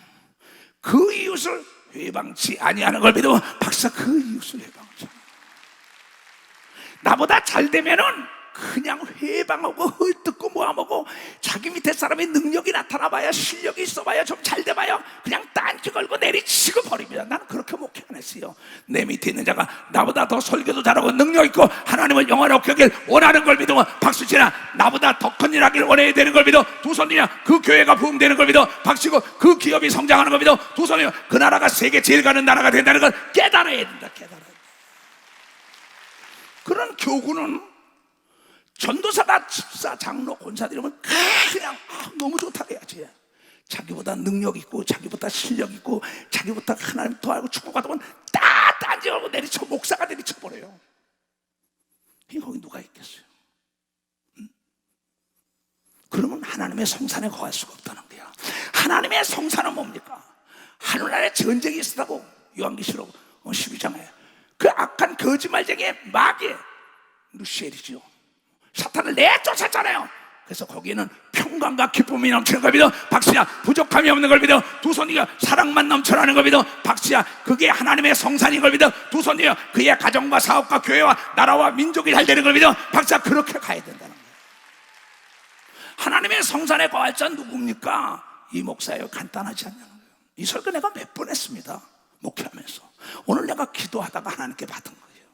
그 이웃을 회방치 아니하는 걸 믿어. 박사, 그 이웃을 회방치. 나보다 잘 되면은 그냥 회방하고 헐뜯고 뭐하고 자기 밑에 사람의 능력이 나타나봐야, 실력이 있어봐야, 좀 잘돼봐야 그냥 딴지 걸고 내리치고 버립니다. 나는 그렇게 목회 안 했어요. 내 밑에 있는 자가 나보다 더 설교도 잘하고 능력 있고 하나님을 영원하게 하길 원하는 걸 믿으면 박수치나, 나보다 더 큰 일 하길 원해야 되는 걸 믿어 두 손이냐, 그 교회가 부흥되는 걸 믿어 박수치고, 그 기업이 성장하는 걸 믿어 두 손이냐, 그 나라가 세계 제일 가는 나라가 된다는 걸 깨달아야 된다. 깨달아야 된다. 그런 교구는 전도사가 집사, 장로, 권사들이면 그냥 너무 좋다 해야지. 자기보다 능력 있고, 자기보다 실력 있고, 자기보다 하나님 더 알고 축복받으면 다 딴지 걸고 내리쳐, 목사가 내리쳐버려요. 거기 누가 있겠어요? 그러면 하나님의 성산에 거할 수가 없다는 거야. 하나님의 성산은 뭡니까? 하늘나라에 전쟁이 있었다고 요한계시록 12장에 그 악한 거짓말쟁이의 마귀 루시엘이죠. 사탄을 내쫓았잖아요. 그래서 거기에는 평강과 기쁨이 넘치는 걸 믿어 박수야. 부족함이 없는 걸 믿어 두 손이가 사랑만 넘쳐나는 걸 믿어 박수야. 그게 하나님의 성산인 걸 믿어 두 손이요. 그의 가정과 사업과 교회와 나라와 민족이 잘 되는 걸 믿어 박수야. 그렇게 가야 된다는 거예요. 하나님의 성산에 거할 자는 누굽니까? 이 목사예요. 간단하지 않냐는 거예요. 이 설교 내가 몇 번 했습니다. 목회하면서. 오늘 내가 기도하다가 하나님께 받은 거예요.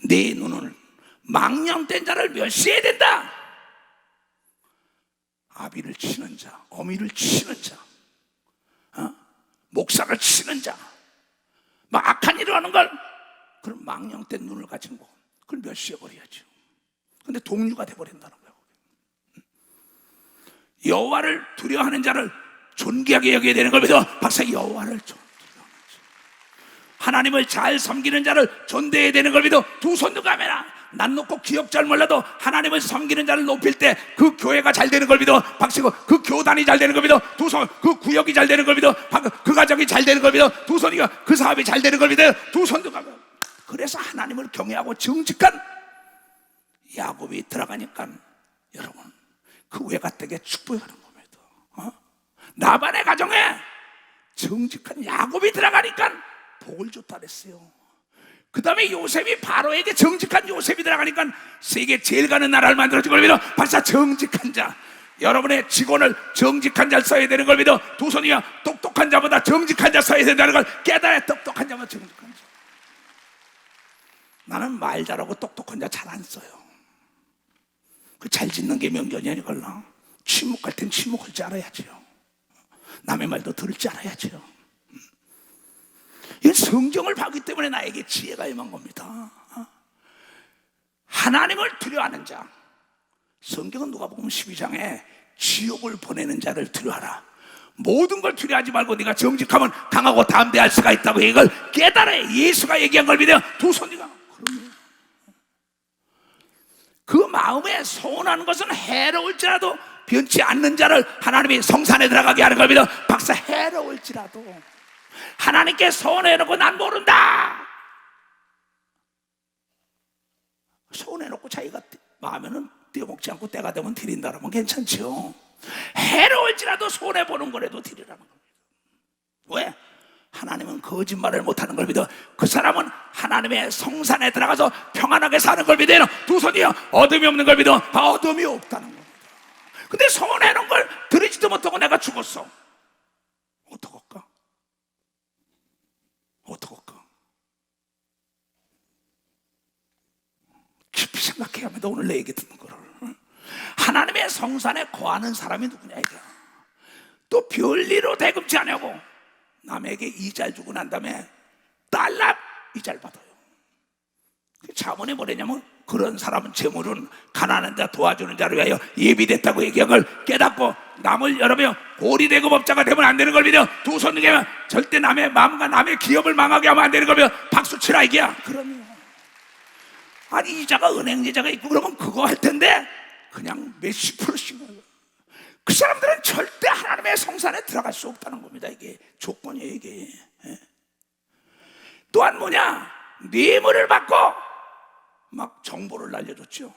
내 눈을 망령된 자를 멸시해야 된다. 아비를 치는 자, 어미를 치는 자, 목사를 치는 자, 막 악한 일을 하는 걸, 그런 망령된 눈을 가진 거, 그걸 멸시해버려야죠. 근데 동류가 돼버린다는 거예요. 여호와를 두려워하는 자를 존귀하게 여겨야 되는 걸 믿어 박사. 여호와를 두려워하는 자, 하나님을 잘 섬기는 자를 존대해야 되는 걸 믿어 두 손 들고 하면, 난 놓고 기억 잘 몰라도 하나님을 섬기는 자를 높일 때 그 교회가 잘 되는 걸 믿어 박수고, 그 교단이 잘 되는 걸 믿어 두 손, 그 구역이 잘 되는 걸 믿어 그 가정이 잘 되는 걸 믿어 두 손이가, 그 사업이 잘 되는 걸 믿어 두 손 들고 하면. 그래서 하나님을 경외하고 정직한 야곱이 들어가니까 여러분 그 외가댁에 축복하는 겁니다. 나반의 가정에 정직한 야곱이 들어가니까 복을 줬다 그랬어요. 그 다음에 요셉이 바로에게 정직한 요셉이 들어가니까 세계 제일 가는 나라를 만들어준 걸 믿어 박사. 정직한 자, 여러분의 직원을 정직한 자를 써야 되는 걸 믿어 두 손이야. 똑똑한 자보다 정직한 자 써야 된다는 걸 깨달아. 똑똑한 자보다 정직한 자. 나는 말 잘하고 똑똑한 자 잘 안 써요. 그 잘 짓는 게 명견이 아니걸라. 침묵할 땐 침묵할 줄 알아야지요. 남의 말도 들을 줄 알아야지요. 이건 성경을 봤기 때문에 나에게 지혜가 임한 겁니다. 하나님을 두려워하는 자, 성경은 누가복음 12장에 지옥을 보내는 자를 두려워하라. 모든 걸 두려워하지 말고 네가 정직하면 강하고 담대할 수가 있다고 이걸 깨달아야. 예수가 얘기한 걸 믿어요. 두 손이가. 그 마음에 소원하는 것은 해로울지라도 변치 않는 자를 하나님이 성산에 들어가게 하는 걸 믿어 박사. 해로울지라도 하나님께 소원해놓고 난 모른다. 소원해놓고 자기가 마음에는 떼어먹지 않고 때가 되면 드린다라면 괜찮죠. 해로울지라도 손해보는 거라도 드리라는 겁니다. 왜? 하나님은 거짓말을 못하는 걸 믿어 그 사람은 하나님의 성산에 들어가서 평안하게 사는 걸 믿어요. 두 손이요. 어둠이 없는 걸 믿어 어둠이 없다는 겁니다. 근데 소원해놓은 걸 드리지도 못하고 내가 죽었어. 어떡할까? 어떡할까? 깊이 생각해야 합니다. 오늘 내 얘기 듣는 거를. 하나님의 성산에 거하는 사람이 누구냐 이게. 또 별리로 대금치 않냐고 남에게 이자를 주고 난 다음에 달러 이자를 받아요. 자문이 뭐냐면 그런 사람은 재물은 가난한 자 도와주는 자를 위하여 예비됐다고 얘기한 걸 깨닫고 남을 여러분 고리대금업자가 되면 안 되는 걸 믿어 두 손 들게 절대 남의 마음과 남의 기업을 망하게 하면 안 되는 걸 믿어 박수 치라 이게야. 그러면 아니 이자가 은행 이자가 있고 그러면 그거 할 텐데 그냥 몇십 프로씩 그 사람들은 절대 하나님의 성산에 들어갈 수 없다는 겁니다. 이게 조건이에요 이게. 또한 뭐냐 뇌물을 받고 막 정보를 날려줬죠.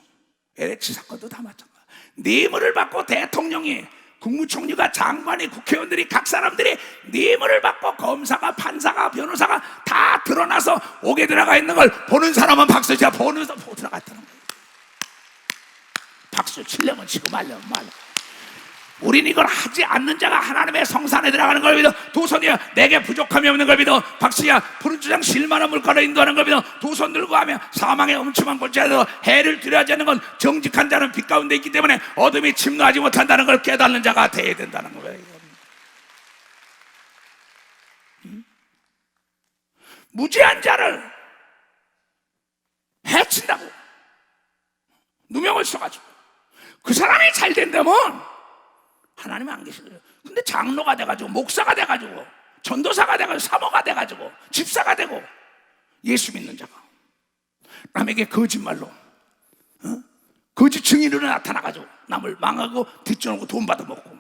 LH 사건도 다 마찬가지. 뇌물을 받고 대통령이 국무총리가 장관이 국회의원들이 각 사람들이 뇌물을 받고 검사가 판사가 변호사가 다 드러나서 옥에 들어가 있는 걸 보는 사람은 박수치야. 보는 사람 보고 들어갔다는 거예요. 박수 치려면 치고 말려면 말려. 우린 이걸 하지 않는 자가 하나님의 성산에 들어가는 걸 믿어. 두 손이여 내게 부족함이 없는 걸 믿어. 박수야 푸른 주장 실만한 물가로 인도하는 걸 믿어. 두 손 들고 하며 사망의 엄침한 골짜기에서 해를 두려워하지 않는 건 정직한 자는 빛 가운데 있기 때문에 어둠이 침노하지 못한다는 걸 깨닫는 자가 되어야 된다는 거예요. 무지한 자를 해친다고 누명을 써가지고 그 사람이 잘 된다면 하나님은 안 계시거든요. 근데 장로가 돼가지고 목사가 돼가지고 전도사가 돼가지고 사모가 돼가지고 집사가 되고 예수 믿는 자가 남에게 거짓말로 거짓 증인으로 나타나가지고 남을 망하고 뒷전하고 돈 받아먹고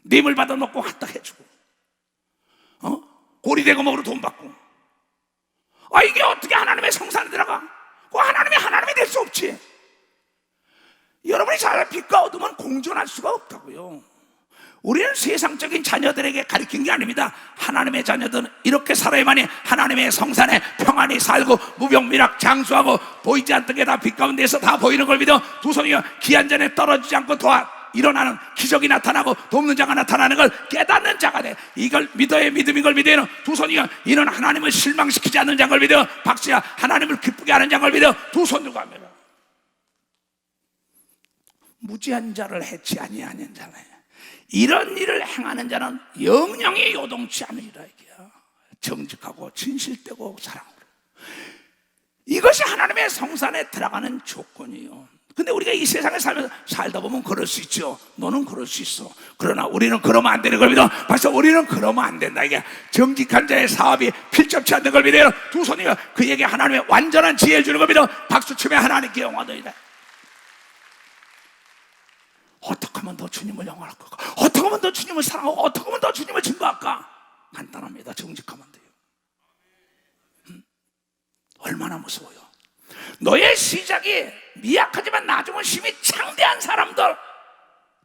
뇌물 받아먹고 갖다 해주고 고리대고 먹으러 돈 받고 이게 어떻게 하나님의 성산에 들어가? 하나님이 될 수 없지. 여러분이 잘 빛과 어둠은 공존할 수가 없다고요. 우리는 세상적인 자녀들에게 가르친 게 아닙니다. 하나님의 자녀들은 이렇게 살아야만이 하나님의 성산에 평안히 살고 무병미락 장수하고 보이지 않던 게 다 빛 가운데서 다 보이는 걸 믿어. 두 손이여 귀한 잔에 떨어지지 않고 일어나는 기적이 나타나고 돕는 자가 나타나는 걸 깨닫는 자가 돼. 이걸 믿어야 믿음인 걸 믿어야. 두 손이여 이는 하나님을 실망시키지 않는 자인 걸 믿어. 박수야 하나님을 기쁘게 하는 자인 걸 믿어. 두 손 들고 하면 무지한 자를 해치 아니하는 자네. 이런 일을 행하는 자는 영영이 요동치 않으리라. 정직하고 진실되고 사랑으로. 이것이 하나님의 성산에 들어가는 조건이에요. 근데 우리가 이 세상에 살다 보면 그럴 수 있죠. 너는 그럴 수 있어. 그러나 우리는 그러면 안 되는 걸 믿어. 벌써 우리는 그러면 안 된다. 이게 정직한 자의 사업이 필적치 않는 걸 믿어요. 두 손이가 그에게 하나님의 완전한 지혜를 주는 걸 믿어. 박수치며 하나님께 영화되이다. 어떻게 하면 더 주님을 영화할 걸까? 어떻게 하면 더 주님을 사랑하고 어떻게 하면 더 주님을 증거할까? 간단합니다. 정직하면 돼요. 얼마나 무서워요. 너의 시작이 미약하지만 나중은 힘이 창대한 사람들,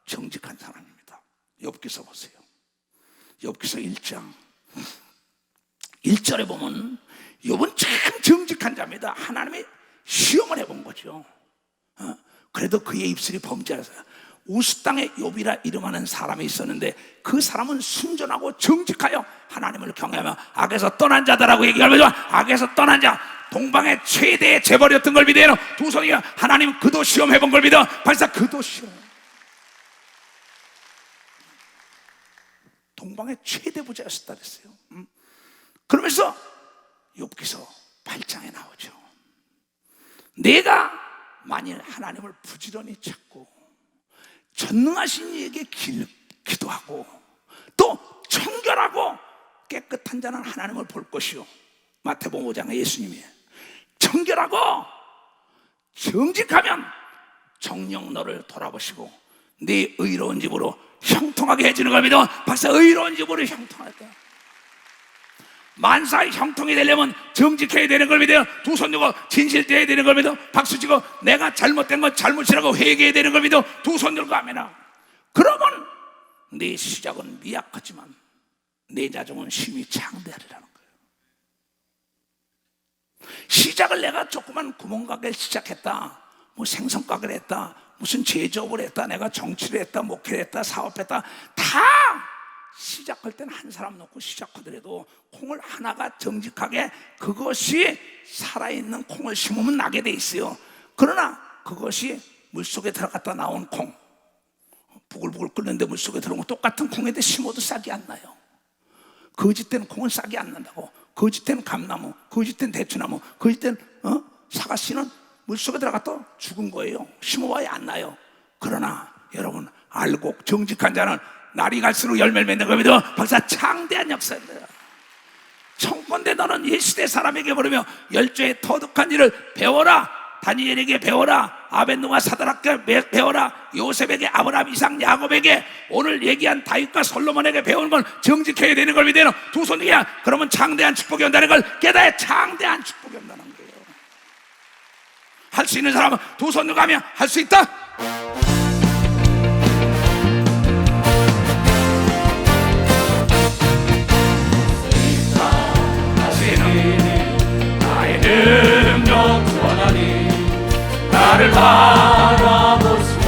정직한 사람입니다. 욥기서 보세요. 욥기서 1장 1절에 보면 욥은 참 정직한 자입니다. 하나님이 시험을 해본 거죠. 그래도 그의 입술이 범죄하였어요. 우스 땅에 욥이라 이름하는 사람이 있었는데 그 사람은 순전하고 정직하여 하나님을 경외하며 악에서 떠난 자다라고 얘기하면서 악에서 떠난 자, 동방의 최대의 재벌이었던 걸 믿어요. 두 손이가 하나님 그도 시험해본 걸 믿어. 발사 그도 시험. 동방의 최대 부자였었다 그랬어요. 그러면서 욥기서 8장에 나오죠. 내가 만일 하나님을 부지런히 찾고 전능하신 이에게 기도하고 또 청결하고 깨끗한 자는 하나님을 볼 것이요. 마태복음 5장에 예수님이 청결하고 정직하면 정녕 너를 돌아보시고 네 의로운 집으로 형통하게 해주는 걸 믿어. 박사 의로운 집으로 형통하다. 만사의 형통이 되려면 정직해야 되는 걸 믿어요. 두 손 들고 진실되어야 되는 걸 믿어. 박수 치고 내가 잘못된 건 잘못이라고 회개해야 되는 걸 믿어. 두 손 들고 하면 그러면 네 시작은 미약하지만 내 자정은 힘이 창대하리라는 거예요. 시작을 내가 조그만 구멍가게를 시작했다, 뭐 생선가게를 했다, 무슨 제조업을 했다, 내가 정치를 했다, 목회를 했다, 사업했다, 다 시작할 때는 한 사람 놓고 시작하더라도 콩을 하나가 정직하게 그것이 살아있는 콩을 심으면 나게 돼 있어요. 그러나 그것이 물속에 들어갔다 나온 콩, 부글부글 끓는데 물속에 들어온 거 똑같은 콩에다 심어도 싹이 안 나요. 거짓된 콩은 싹이 안 난다고. 거짓된 감나무, 거짓된 대추나무, 거짓된 사과씨는 물속에 들어갔다 죽은 거예요. 심어봐야 안 나요. 그러나 여러분 알고 정직한 자는 날이 갈수록 열매를 맺는 겁니다. 박사 창대한 역사입니다. 청건대 너는 이 시대 사람에게 물으며 열조의 터득한 일을 배워라. 다니엘에게 배워라. 아벤노가 사드락에게 배워라. 요셉에게 아브라함, 이삭, 야곱에게 오늘 얘기한 다윗과 솔로몬에게 배우는 건 정직해야 되는 걸 믿어요. 두 손이야. 그러면 창대한 축복이 온다는 걸 깨달아야 창대한 축복이 온다는 거예요. 할 수 있는 사람은 두 손 들고 하면 할 수 있다. 능력 주하나니 나를 바라보시고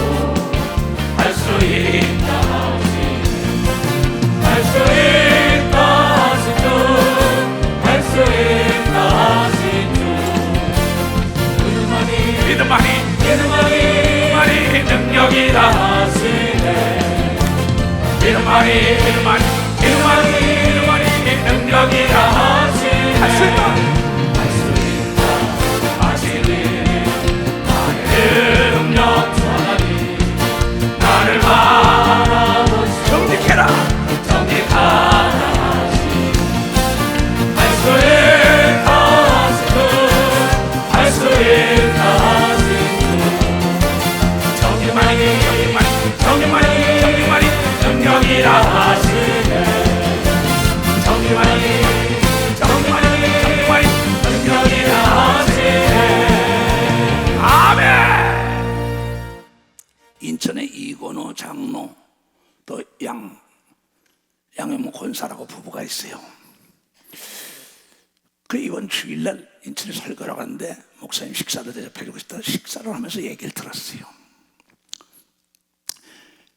할 수 있다. 나를 바라보시 정직해라. 인천에 이건호 장로 또 양현모 권사라고 부부가 있어요. 그 이번 주일날 인천에 설교를 하는데 목사님 식사를 대접해주고 싶다. 식사를 하면서 얘기를 들었어요.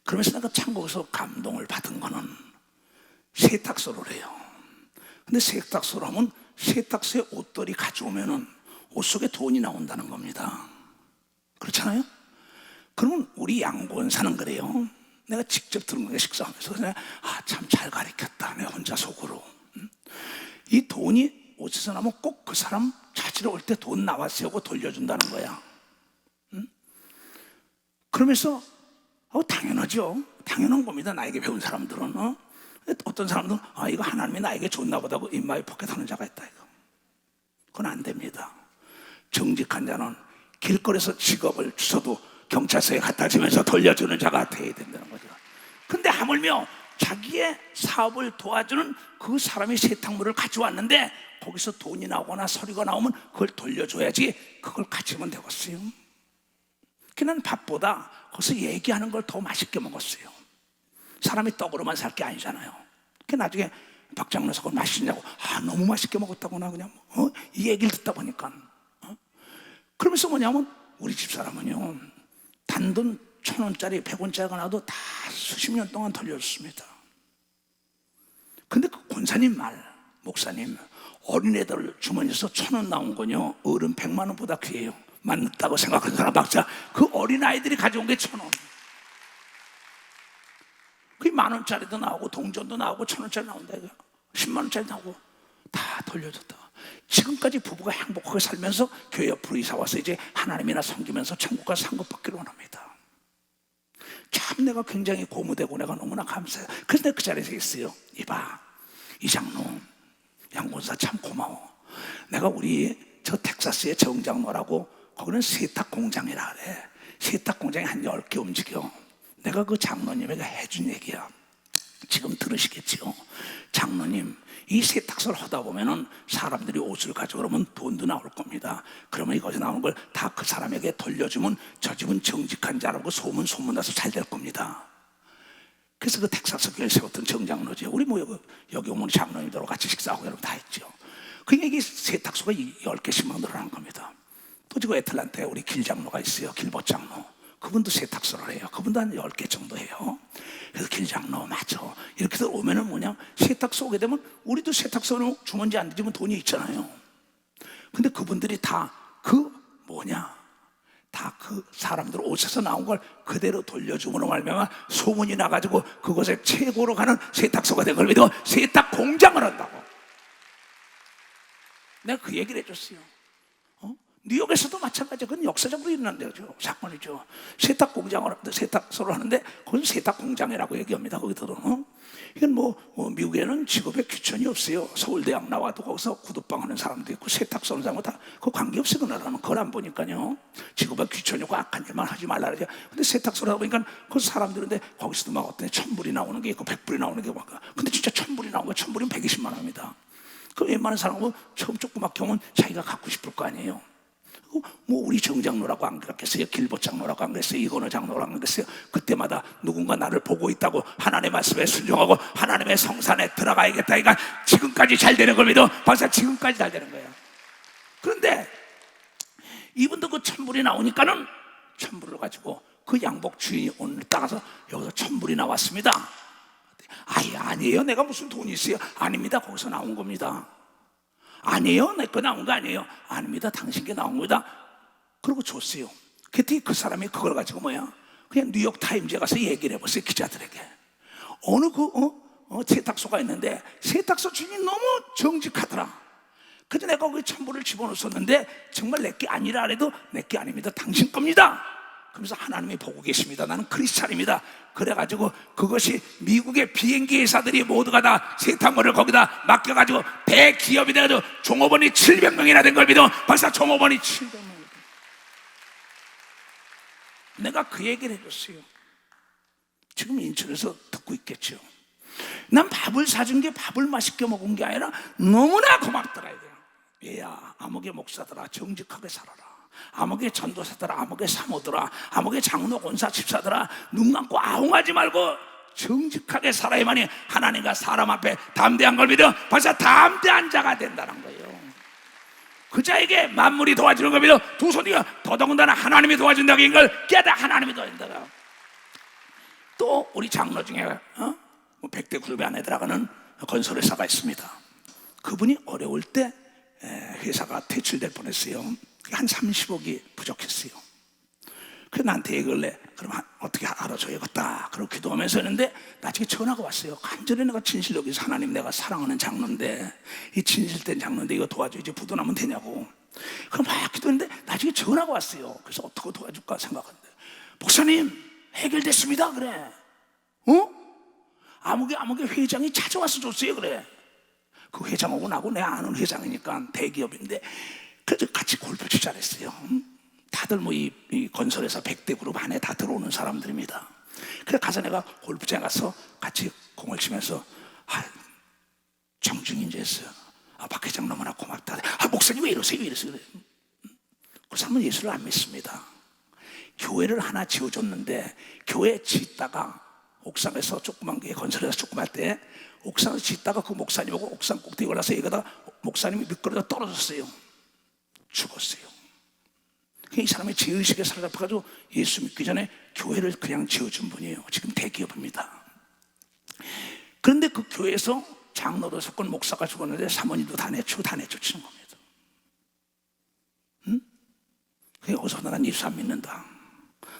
그러면서 내가 참 거기서 감동을 받은 거는 세탁소를 해요. 근데 세탁소를 하면 세탁소에 옷들이 가져오면은 옷 속에 돈이 나온다는 겁니다. 그렇잖아요? 그러면 우리 양권사는 그래요. 내가 직접 들은 거예요. 식사하면서. 참 잘 가르쳤다. 내가 혼자 속으로. 이 돈이 옷에서 나면 꼭 그 사람 찾으러 올 때 돈 나왔어요 하고 돌려준다는 거야. 그러면서 당연하죠. 당연한 겁니다. 나에게 배운 사람들은. 어떤 사람들은 이거 하나님이 나에게 줬나 보다고 인마에 포켓하는 자가 있다. 이거. 그건 안 됩니다. 정직한 자는 길거리에서 직업을 주셔도 경찰서에 갖다 주면서 돌려주는 자가 되어야 된다는 거죠. 근데 하물며 자기의 사업을 도와주는 그 사람이 세탁물을 가져왔는데 거기서 돈이 나오거나 서류가 나오면 그걸 돌려줘야지 그걸 가지면 되겠어요. 그냥 밥보다 거기서 얘기하는 걸 더 맛있게 먹었어요. 사람이 떡으로만 살 게 아니잖아요. 그 나중에 박 장로가 그걸 맛있냐고 너무 맛있게 먹었다구나 그냥 이 얘기를 듣다 보니까 그러면서 뭐냐면 우리 집사람은요 단돈 1,000원짜리 100원짜리가 나도 다 수십 년 동안 돌려줬습니다. 근데 그 권사님 말 목사님 어린애들 주머니에서 1,000원 나온 거요 어른 100만 원보다 귀해요. 맞다고 생각하는 사람 박자. 그 어린아이들이 가져온 게 1,000원. 그게 10,000원짜리도 나오고 동전도 나오고 1,000원짜리 나온다 이거. 10만 원짜리 나오고 다 돌려줬다. 지금까지 부부가 행복하게 살면서 교회 옆으로 이사 와서 이제 하나님이나 섬기면서 천국과 상급받기를 원합니다. 참 내가 굉장히 고무되고 내가 너무나 감사해요. 그래서 내가 그 자리에서 있어요. 이봐 이 장로 양권사 참 고마워. 내가 우리 저 텍사스의 정장로라고 거기는 세탁 공장이라 그래. 세탁 공장이 한 10개 움직여. 내가 그 장로님에게 해준 얘기야. 지금 들으시겠지요. 장로님 이 세탁소를 하다 보면은 사람들이 옷을 가져오면 돈도 나올 겁니다. 그러면 이것이 나오는 걸 다 그 사람에게 돌려주면 저 집은 정직한 자라고 소문나서 잘 될 겁니다. 그래서 그 텍사스 교회에 세웠던 정장로죠. 우리 뭐 여기 오면 장로님들하고 같이 식사하고 여러분 다 했죠. 그게 이 세탁소가 10개씩 막 늘어난 겁니다. 또 지금 애틀란타에 우리 길장로가 있어요. 길벗 장로. 그분도 세탁소를 해요. 그분도 한 10개 정도 해요. 그래서 길장로 맞아. 이렇게 오면은 뭐냐 세탁소 오게 되면 우리도 세탁소는 주머니 안 뒤지면 돈이 있잖아요. 근데 그분들이 다 그 사람들 옷에서 나온 걸 그대로 돌려주므로 말미암아 소문이 나가지고 그곳에 최고로 가는 세탁소가 된 걸 믿고 세탁 공장을 한다고. 내가 그 얘기를 해줬어요. 뉴욕에서도 마찬가지야. 그건 역사적으로 일어난 데죠. 사건이죠. 세탁소를 하는데 그건 세탁 공장이라고 얘기합니다. 거기들은. 이건 미국에는 직업에 귀천이 없어요. 서울대학 나와도 거기서 구두방 하는 사람도 있고 세탁소 하는 사람도 다 그 관계없어요. 그 나라는 그걸 안 보니까요. 직업에 귀천이 없고 악한 일만 하지 말라 그러죠. 근데 세탁소를 하다 보니까 그 사람들인데 거기서도 막 어떤 1,000불이 나오는 게 있고 100불이 나오는 게 막. 근데 진짜 1,000불이 나온 거 1,000불이면 120만 원입니다. 그 웬만한 사람은 처음 조그맣게 오면 자기가 갖고 싶을 거 아니에요. 우리 정장로라고 안 그랬겠어요? 길벗 장로라고 안 그랬어요? 이건호 장로라고 안 그랬어요? 그때마다 누군가 나를 보고 있다고 하나님의 말씀에 순종하고 하나님의 성산에 들어가야겠다. 그러니까 지금까지 잘 되는 걸 믿어. 벌써 지금까지 잘 되는 거예요. 그런데 이분도 그 1,000불이 나오니까는 1,000불을 가지고 그 양복 주인이 오늘 따가서 여기서 1,000불이 나왔습니다. 아니에요. 내가 무슨 돈이 있어요? 아닙니다. 거기서 나온 겁니다. 아니에요. 내 거 나온 거 아니에요. 아닙니다. 당신 게 나온 거다. 그러고 줬어요. 그때 그 사람이 그걸 가지고 그냥 뉴욕 타임즈에 가서 얘기를 해봤어요. 기자들에게. 어느 세탁소가 있는데 세탁소 주인이 너무 정직하더라. 그래서 내가 거기 천불을 집어넣었는데 정말 내게 아니라 해도 내게 아닙니다. 당신 겁니다. 그러면서 하나님이 보고 계십니다. 나는 크리스찬입니다. 그래가지고 그것이 미국의 비행기 회사들이 모두가 다 세탁물을 거기다 맡겨가지고 대기업이 돼가지고 종업원이 700명이나 된 걸 믿어. 벌써 종업원이 700명. 내가 그 얘기를 해줬어요. 지금 인천에서 듣고 있겠죠. 난 밥을 사준 게 밥을 맛있게 먹은 게 아니라 너무나 고맙더라. 얘야, 암흑의 목사들아, 정직하게 살아라. 암흑의 전도사들아, 암흑의 사모들아, 암흑의 장로 권사 집사들아, 눈 감고 아웅하지 말고 정직하게 살아야만이 하나님과 사람 앞에 담대한 걸 믿어. 벌써 담대한 자가 된다는 거예요. 그 자에게 만물이 도와주는 걸 믿어. 두 손이가 더더군다나 하나님이 도와준다고 이걸 깨닫. 하나님이 도와준다고. 또 우리 장로 중에 100대 그룹에 안에 들어가는 건설회사가 있습니다. 그분이 어려울 때 회사가 퇴출될 뻔했어요. 한 30억이 부족했어요. 그래서 나한테 얘기를 해. 그럼 어떻게 알아줘야겠다. 그러고 기도하면서 했는데 나중에 전화가 왔어요. 간절히 내가 진실력에서 하나님, 내가 사랑하는 장로인데, 이 진실된 장로인데 이거 도와줘야지 부도나면 되냐고. 그럼 막 기도했는데 나중에 전화가 왔어요. 그래서 어떻게 도와줄까 생각하는데, 목사님 해결됐습니다. 그래. 암흑의 회장이 찾아와서 줬어요. 그래. 그 회장하고 나하고 내 아는 회장이니까 대기업인데, 그래서 같이 골프 치자랬어요. 다들 뭐 이 건설회사 100대 그룹 안에 다 들어오는 사람들입니다. 그래서 가서 내가 골프장에 가서 같이 공을 치면서 정중히 했어요. 박 회장 너무나 고맙다. 목사님 왜 이러세요? 왜 이러세요? 그 사람은 예수를 안 믿습니다. 교회를 하나 지어줬는데 교회 짓다가 옥상에서 조그만 게 건설해서 조그만 때 옥상에서 짓다가 그 목사님하고 옥상 꼭대기 올라서 얘기하다가 목사님이 미끄러져 떨어졌어요. 죽었어요. 이 사람이 죄의식에 사로잡혀가지고 예수 믿기 전에 교회를 그냥 지어준 분이에요. 지금 대기업입니다. 그런데 그 교회에서 장로로 섞은 목사가 죽었는데 사모님도 다 내쫓는 겁니다. 어서 난 예수 안 믿는다.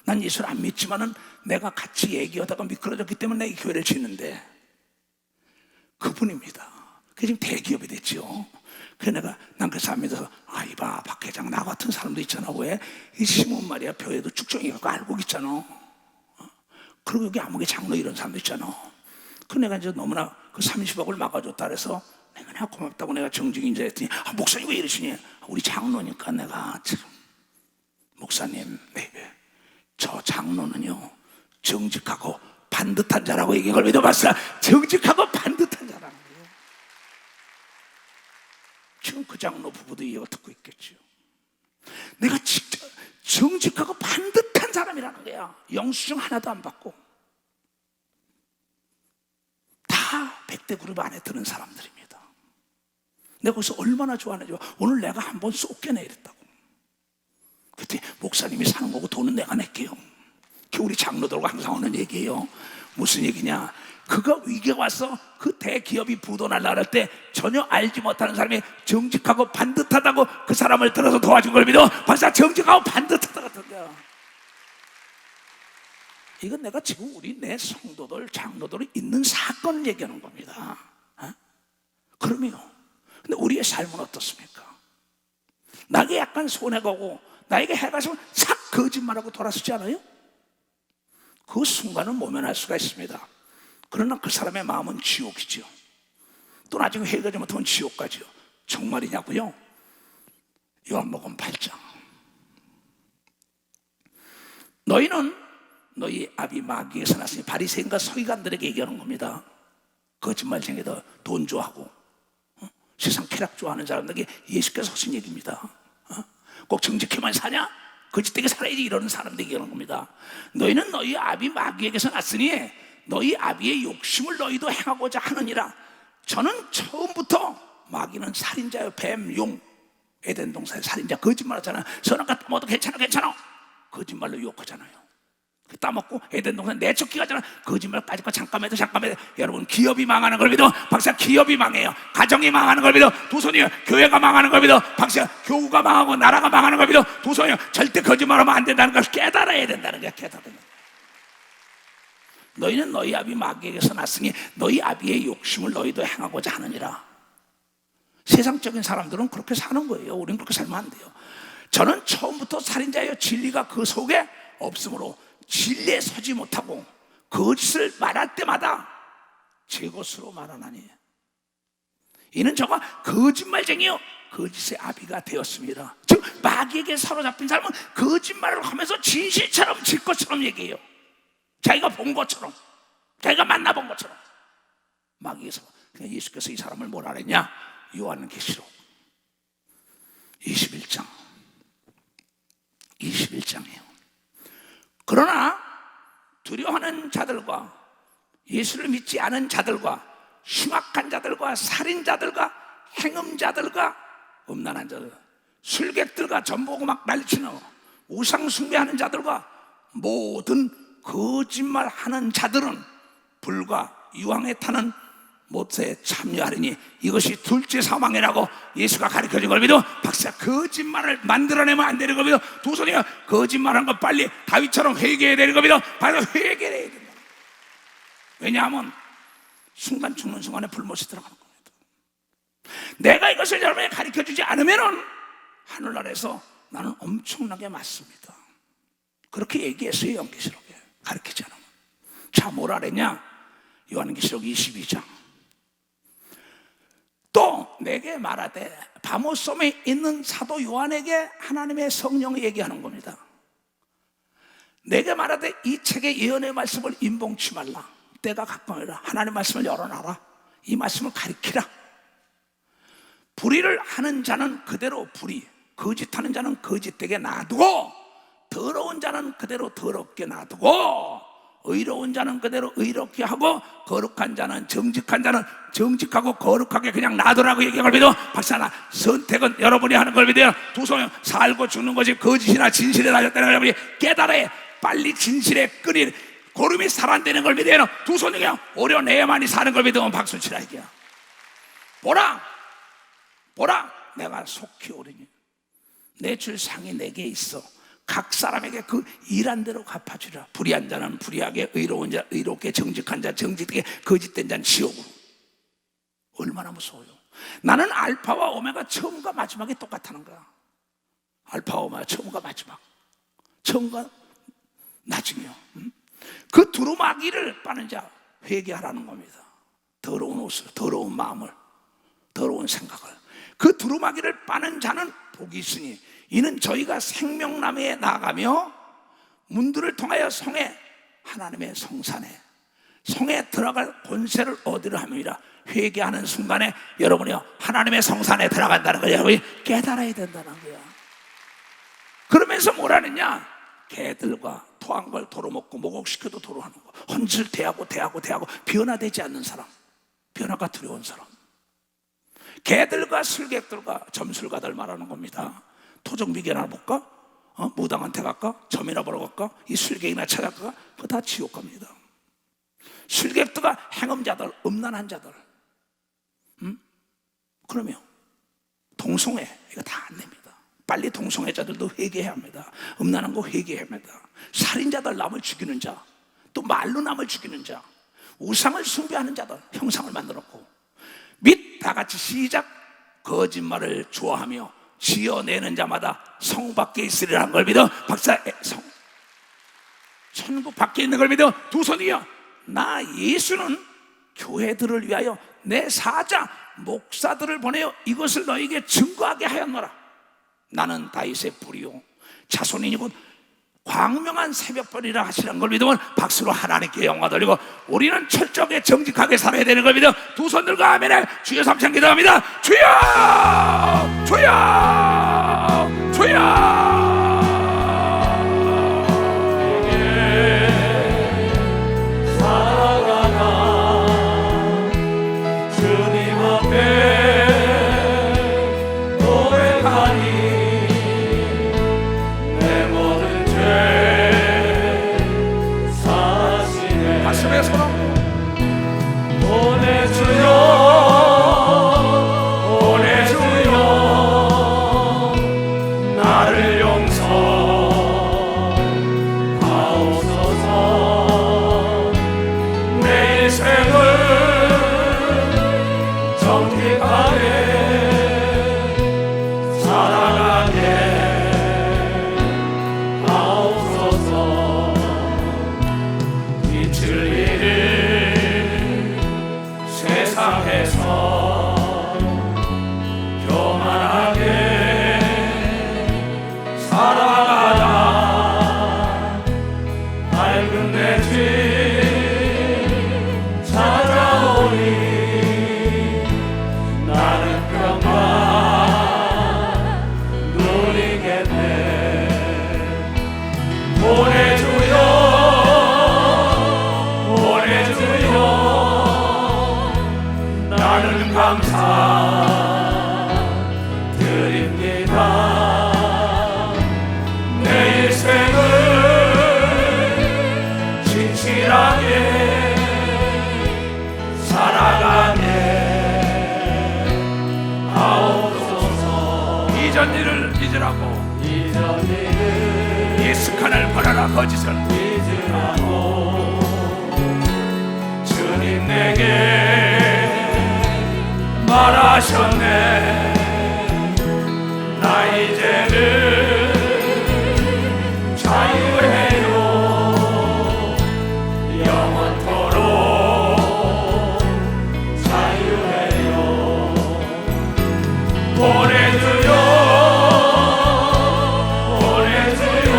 난 예수를 안 믿지만은 내가 같이 얘기하다가 미끄러졌기 때문에 이 교회를 짓는데 그분입니다. 그게 지금 대기업이 됐죠. 그래서 난 그 사람 믿어서 이봐 박 회장 나 같은 사람도 있잖아. 왜? 이 시몬 마리아 교회도 쭉정이 갖고 알고 있잖아. 그리고 여기 암흑의 장로 이런 사람도 있잖아. 그 내가 이제 너무나 그 30억을 막아줬다 그래서 내가 고맙다고 내가 정중히 이제 했더니 목사님 왜 이러시니? 우리 장로니까 내가 참 목사님 저 장로는요 정직하고 반듯한 자라고 얘기한 걸 믿어봤어. 정직하고 반듯한 자라는 거예요. 지금 그 장로 부부도 이거 듣고 있겠죠. 내가 직접 정직하고 반듯한 사람이라는 거야. 영수증 하나도 안 받고 다 100대 그룹 안에 드는 사람들입니다. 내가 거기서 얼마나 좋아하는지. 오늘 내가 한번 쏟겨내 이랬다고. 그때 목사님이 사는 거고 돈은 내가 낼게요. 우리 장로들과 항상 하는 얘기예요. 무슨 얘기냐? 그가 위기가 와서 그 대기업이 부도날라 할 때 전혀 알지 못하는 사람이 정직하고 반듯하다고 그 사람을 들어서 도와준 걸 믿어. 벌써 정직하고 반듯하다 같은데요. 이건 내가 지금 내 성도들, 장로들이 있는 사건을 얘기하는 겁니다. 그럼요. 근데 우리의 삶은 어떻습니까? 나에게 약간 손해가고 나에게 해가 있으면 싹 거짓말하고 돌아서지 않아요? 그 순간은 모면할 수가 있습니다. 그러나 그 사람의 마음은 지옥이죠. 또 나중에 해결하지 못하면 지옥 가죠. 정말이냐고요? 요한복음 8장. 너희는 너희 아비 마귀에서 났으니 바리새인과 서기관들에게 얘기하는 겁니다. 거짓말쟁이들 돈 좋아하고 세상 쾌락 좋아하는 사람들에게 예수께서 하신 얘기입니다. 꼭 정직해만 사냐? 거짓되게 살아야지 이러는 사람들에게 얘기하는 겁니다. 너희는 너희 아비 마귀에게서 났으니 너희 아비의 욕심을 너희도 행하고자 하느니라. 저는 처음부터 마귀는 살인자요, 뱀, 용, 에덴 동산의 살인자, 거짓말하잖아. 선악과 따먹어도 괜찮아 거짓말로 유혹하잖아요. 따먹고 에덴 동산 내쫓기 가잖아. 거짓말 빠지고 잠깐만 해도 여러분 기업이 망하는 걸 믿어. 박사 기업이 망해요. 가정이 망하는 걸 믿어. 두 손이요. 교회가 망하는 걸 믿어. 박사 교우가 망하고 나라가 망하는 걸 믿어. 두 손이요. 절대 거짓말하면 안 된다는 걸 깨달아야 된다는 거야. 깨달아야. 너희는 너희 아비 마귀에게서 났으니 너희 아비의 욕심을 너희도 행하고자 하느니라. 세상적인 사람들은 그렇게 사는 거예요. 우리는 그렇게 살면 안 돼요. 저는 처음부터 살인자예요. 진리가 그 속에 없으므로 진리에 서지 못하고 거짓을 말할 때마다 제 것으로 말하나니 이는 저가 거짓말쟁이요 거짓의 아비가 되었습니다. 즉 마귀에게 사로잡힌 사람은 거짓말을 하면서 진실처럼 질 것처럼 얘기해요. 자기가 본 것처럼, 자기가 만나본 것처럼. 마귀에서 예수께서 이 사람을 뭐라 그랬냐? 요한계시록 21장이에요. 그러나 두려워하는 자들과 예수를 믿지 않은 자들과 흉악한 자들과 살인자들과 행음자들과 음란한 자들, 술객들과 전보고 막 날치는 우상 숭배하는 자들과 모든 거짓말하는 자들은 불과 유황에 타는 못에 참여하리니 이것이 둘째 사망이라고 예수가 가르쳐준 걸 믿어. 박사 거짓말을 만들어내면 안 되는 겁니다. 두 손이가 거짓말한 거 빨리 다윗처럼 회개해야 되는 겁니다. 바로 회개를 해야 된다. 왜냐하면 순간 죽는 순간에 불못이 들어가는 겁니다. 내가 이것을 여러분에게 가르쳐주지 않으면 하늘나라에서 나는 엄청나게 맞습니다. 그렇게 얘기했어요. 요한계시록에 가르치지 않으면. 자, 뭐라 그랬냐? 요한계시록 22장 또 내게 말하되 바모섬에 있는 사도 요한에게 하나님의 성령이 얘기하는 겁니다. 내게 말하되 이 책의 예언의 말씀을 임봉치 말라. 때가 가까우니라. 하나님의 말씀을 열어놔라. 이 말씀을 가리키라. 불의를 하는 자는 그대로 불의, 거짓하는 자는 거짓되게 놔두고, 더러운 자는 그대로 더럽게 놔두고, 의로운 자는 그대로 의롭게 하고, 거룩한 자는 정직한 자는 정직하고 거룩하게 그냥 놔두라고 얘기한 걸 믿어. 박사나 선택은 여러분이 하는 걸 믿어요. 두 손에 살고 죽는 것이 거짓이나 진실에 달렸다는 걸 여러분이 깨달아야 빨리 진실에 끓일 고름이 살아내는 걸 믿어요. 두 손이 그냥 오려내야만이 사는 걸 믿으면 박수 치라 이게야. 보라 내가 속히 오리니 내 줄 상이 내게 있어. 각 사람에게 그 일한 대로 갚아주라. 불의한 자는 불의하게, 의로운 자 의롭게, 정직한 자 정직하게, 거짓된 자는 지옥으로. 얼마나 무서워요. 나는 알파와 오메가 처음과 마지막이 똑같다는 거야. 알파와 오메가 처음과 마지막, 처음과 나중이요. 그 두루마기를 빠는 자 회개하라는 겁니다. 더러운 옷을, 더러운 마음을, 더러운 생각을. 그 두루마기를 빠는 자는 복이 있으니 이는 저희가 생명나무에 나아가며 문들을 통하여 성에, 하나님의 성산에, 성에 들어갈 권세를 얻으려 함이라. 회개하는 순간에 여러분이 하나님의 성산에 들어간다는 걸 여러분이 깨달아야 된다는 거야. 그러면서 뭐라느냐? 개들과 토한 걸 도로 먹고 목욕시켜도 도로 하는 거, 헌질 대하고 변화되지 않는 사람, 변화가 두려운 사람, 개들과 술객들과 점술가들 말하는 겁니다. 토종 미개나 볼까? 무당한테 갈까? 점이나 보러 갈까? 이 술객이나 찾아갈까? 그거 다 지옥 갑니다. 술객들과 행음자들, 음란한 자들, 그러면 동성애 이거 다 안 됩니다. 빨리 동성애자들도 회개해야 합니다. 음란한 거 회개해야 합니다. 살인자들, 남을 죽이는 자, 또 말로 남을 죽이는 자, 우상을 숭배하는 자들, 형상을 만들었고, 및 다같이 시작, 거짓말을 좋아하며 지어내는 자마다 성 밖에 있으리라는 걸 믿어. 박사, 성, 천국 밖에 있는 걸 믿어. 두 손이요. 나 예수는 교회들을 위하여 내 사자 목사들을 보내어 이것을 너에게 증거하게 하였노라. 나는 다윗의 뿌리요 자손이니 곧 광명한 새벽별이라 하시는 걸 믿으면 박수로 하나님께 영광 돌리고 우리는 철저하게 정직하게 살아야 되는 걸 믿어. 두 손 들고 아멘에 주여 삼창 기도합니다. 주여, 주여, 주여. 보내주여 이전 일을 잊으라고 이 습관을 버려라 거짓을 주님 내게 말하셨네 나 이제는 자유해요 영원토록 자유해요 보내주요 보내주요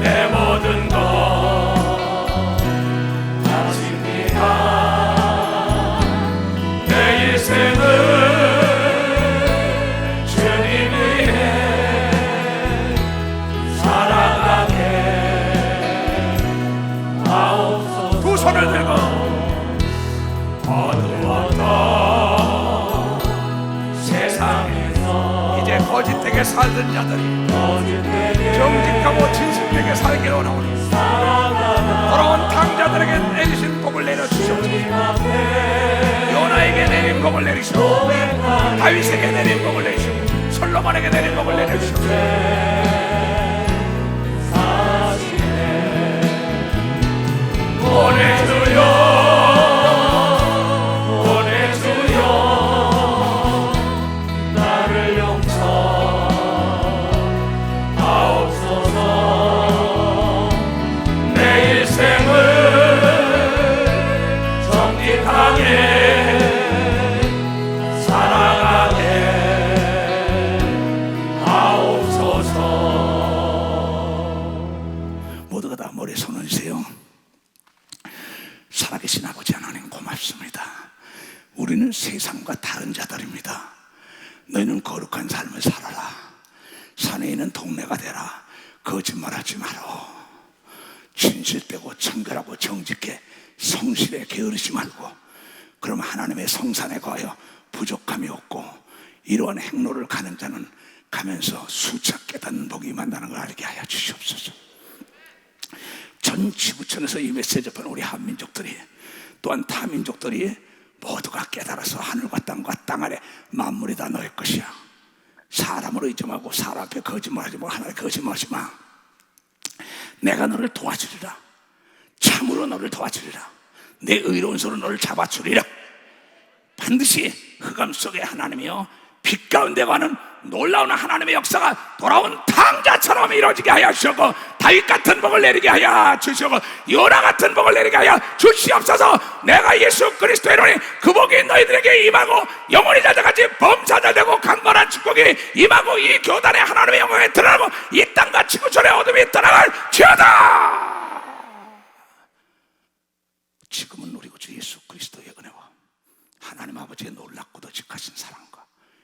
내 모든 것 바칩니다 내 인생을 손을 들고 어두웠던 세상에서 이제 거짓되게 살던 자들이 정직하고 진실되게 살기를 원하오니 돌아온 탕자들에게 내리신 복을 내려주시옵소서 요나에게 내린 복을 내리시옵소서 다윗에게 내린 복을 내리시옵소서 솔로몬에게 내린 복을 내려주시옵소서 보내주요 보내주요 나를 용서하옵소서 내 인생을 정직하게 살아가게 하옵소서 모두가 다 머리에 손을 얹으세요. 살아계신 아버지 하나님 고맙습니다. 우리는 세상과 다른 자들입니다. 너희는 거룩한 삶을 살아라. 산에 있는 동네가 되라. 거짓말하지 마라. 진실되고 청결하고 정직해 성실에 게으르지 말고 그럼 하나님의 성산에 거하여 부족함이 없고 이러한 행로를 가는 자는 가면서 수차 깨닫는 복이 임한다는 걸 알게 하여 주시옵소서. 전 지구촌에서 이 메시지 접한 우리 한민족들이 또한 타민족들이 모두가 깨달아서 하늘과 땅과 땅 아래 만물이 다 너의 것이야. 사람으로 의존하고 사람 앞에 거짓말하지 말고 하나님 거짓말하지 마. 내가 너를 도와주리라. 참으로 너를 도와주리라. 내 의로운 손으로 너를 잡아주리라. 반드시 흑암 속에 하나님이여 빛 가운데 가는 놀라운 하나님의 역사가 돌아온 탕자처럼 이루어지게 하여 주시고 다윗 같은 복을 내리게 하여 주시고 요나 같은 복을 내리게 하여 주시옵소서. 내가 예수 그리스도의 이름으로 그 복이 너희들에게 임하고 영원히 자자같이 범사자 되고 강건한 축복이 임하고 이 교단의 하나님의 영광에 드러나고 이 땅과 지구촌의 어둠이 떠나갈지어다. 지금은 우리 구주 예수 그리스도의 은혜와 하나님 아버지의 놀랍고도 직하신 사랑과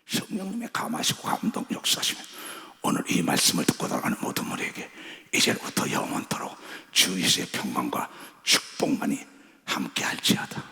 성령님의 감하시고 감동 역사하시며 오늘 이 말씀을 듣고 나가는 모든 분에게 이제부터 영원토록 주 예수의 평강과 축복만이 함께 할지어다.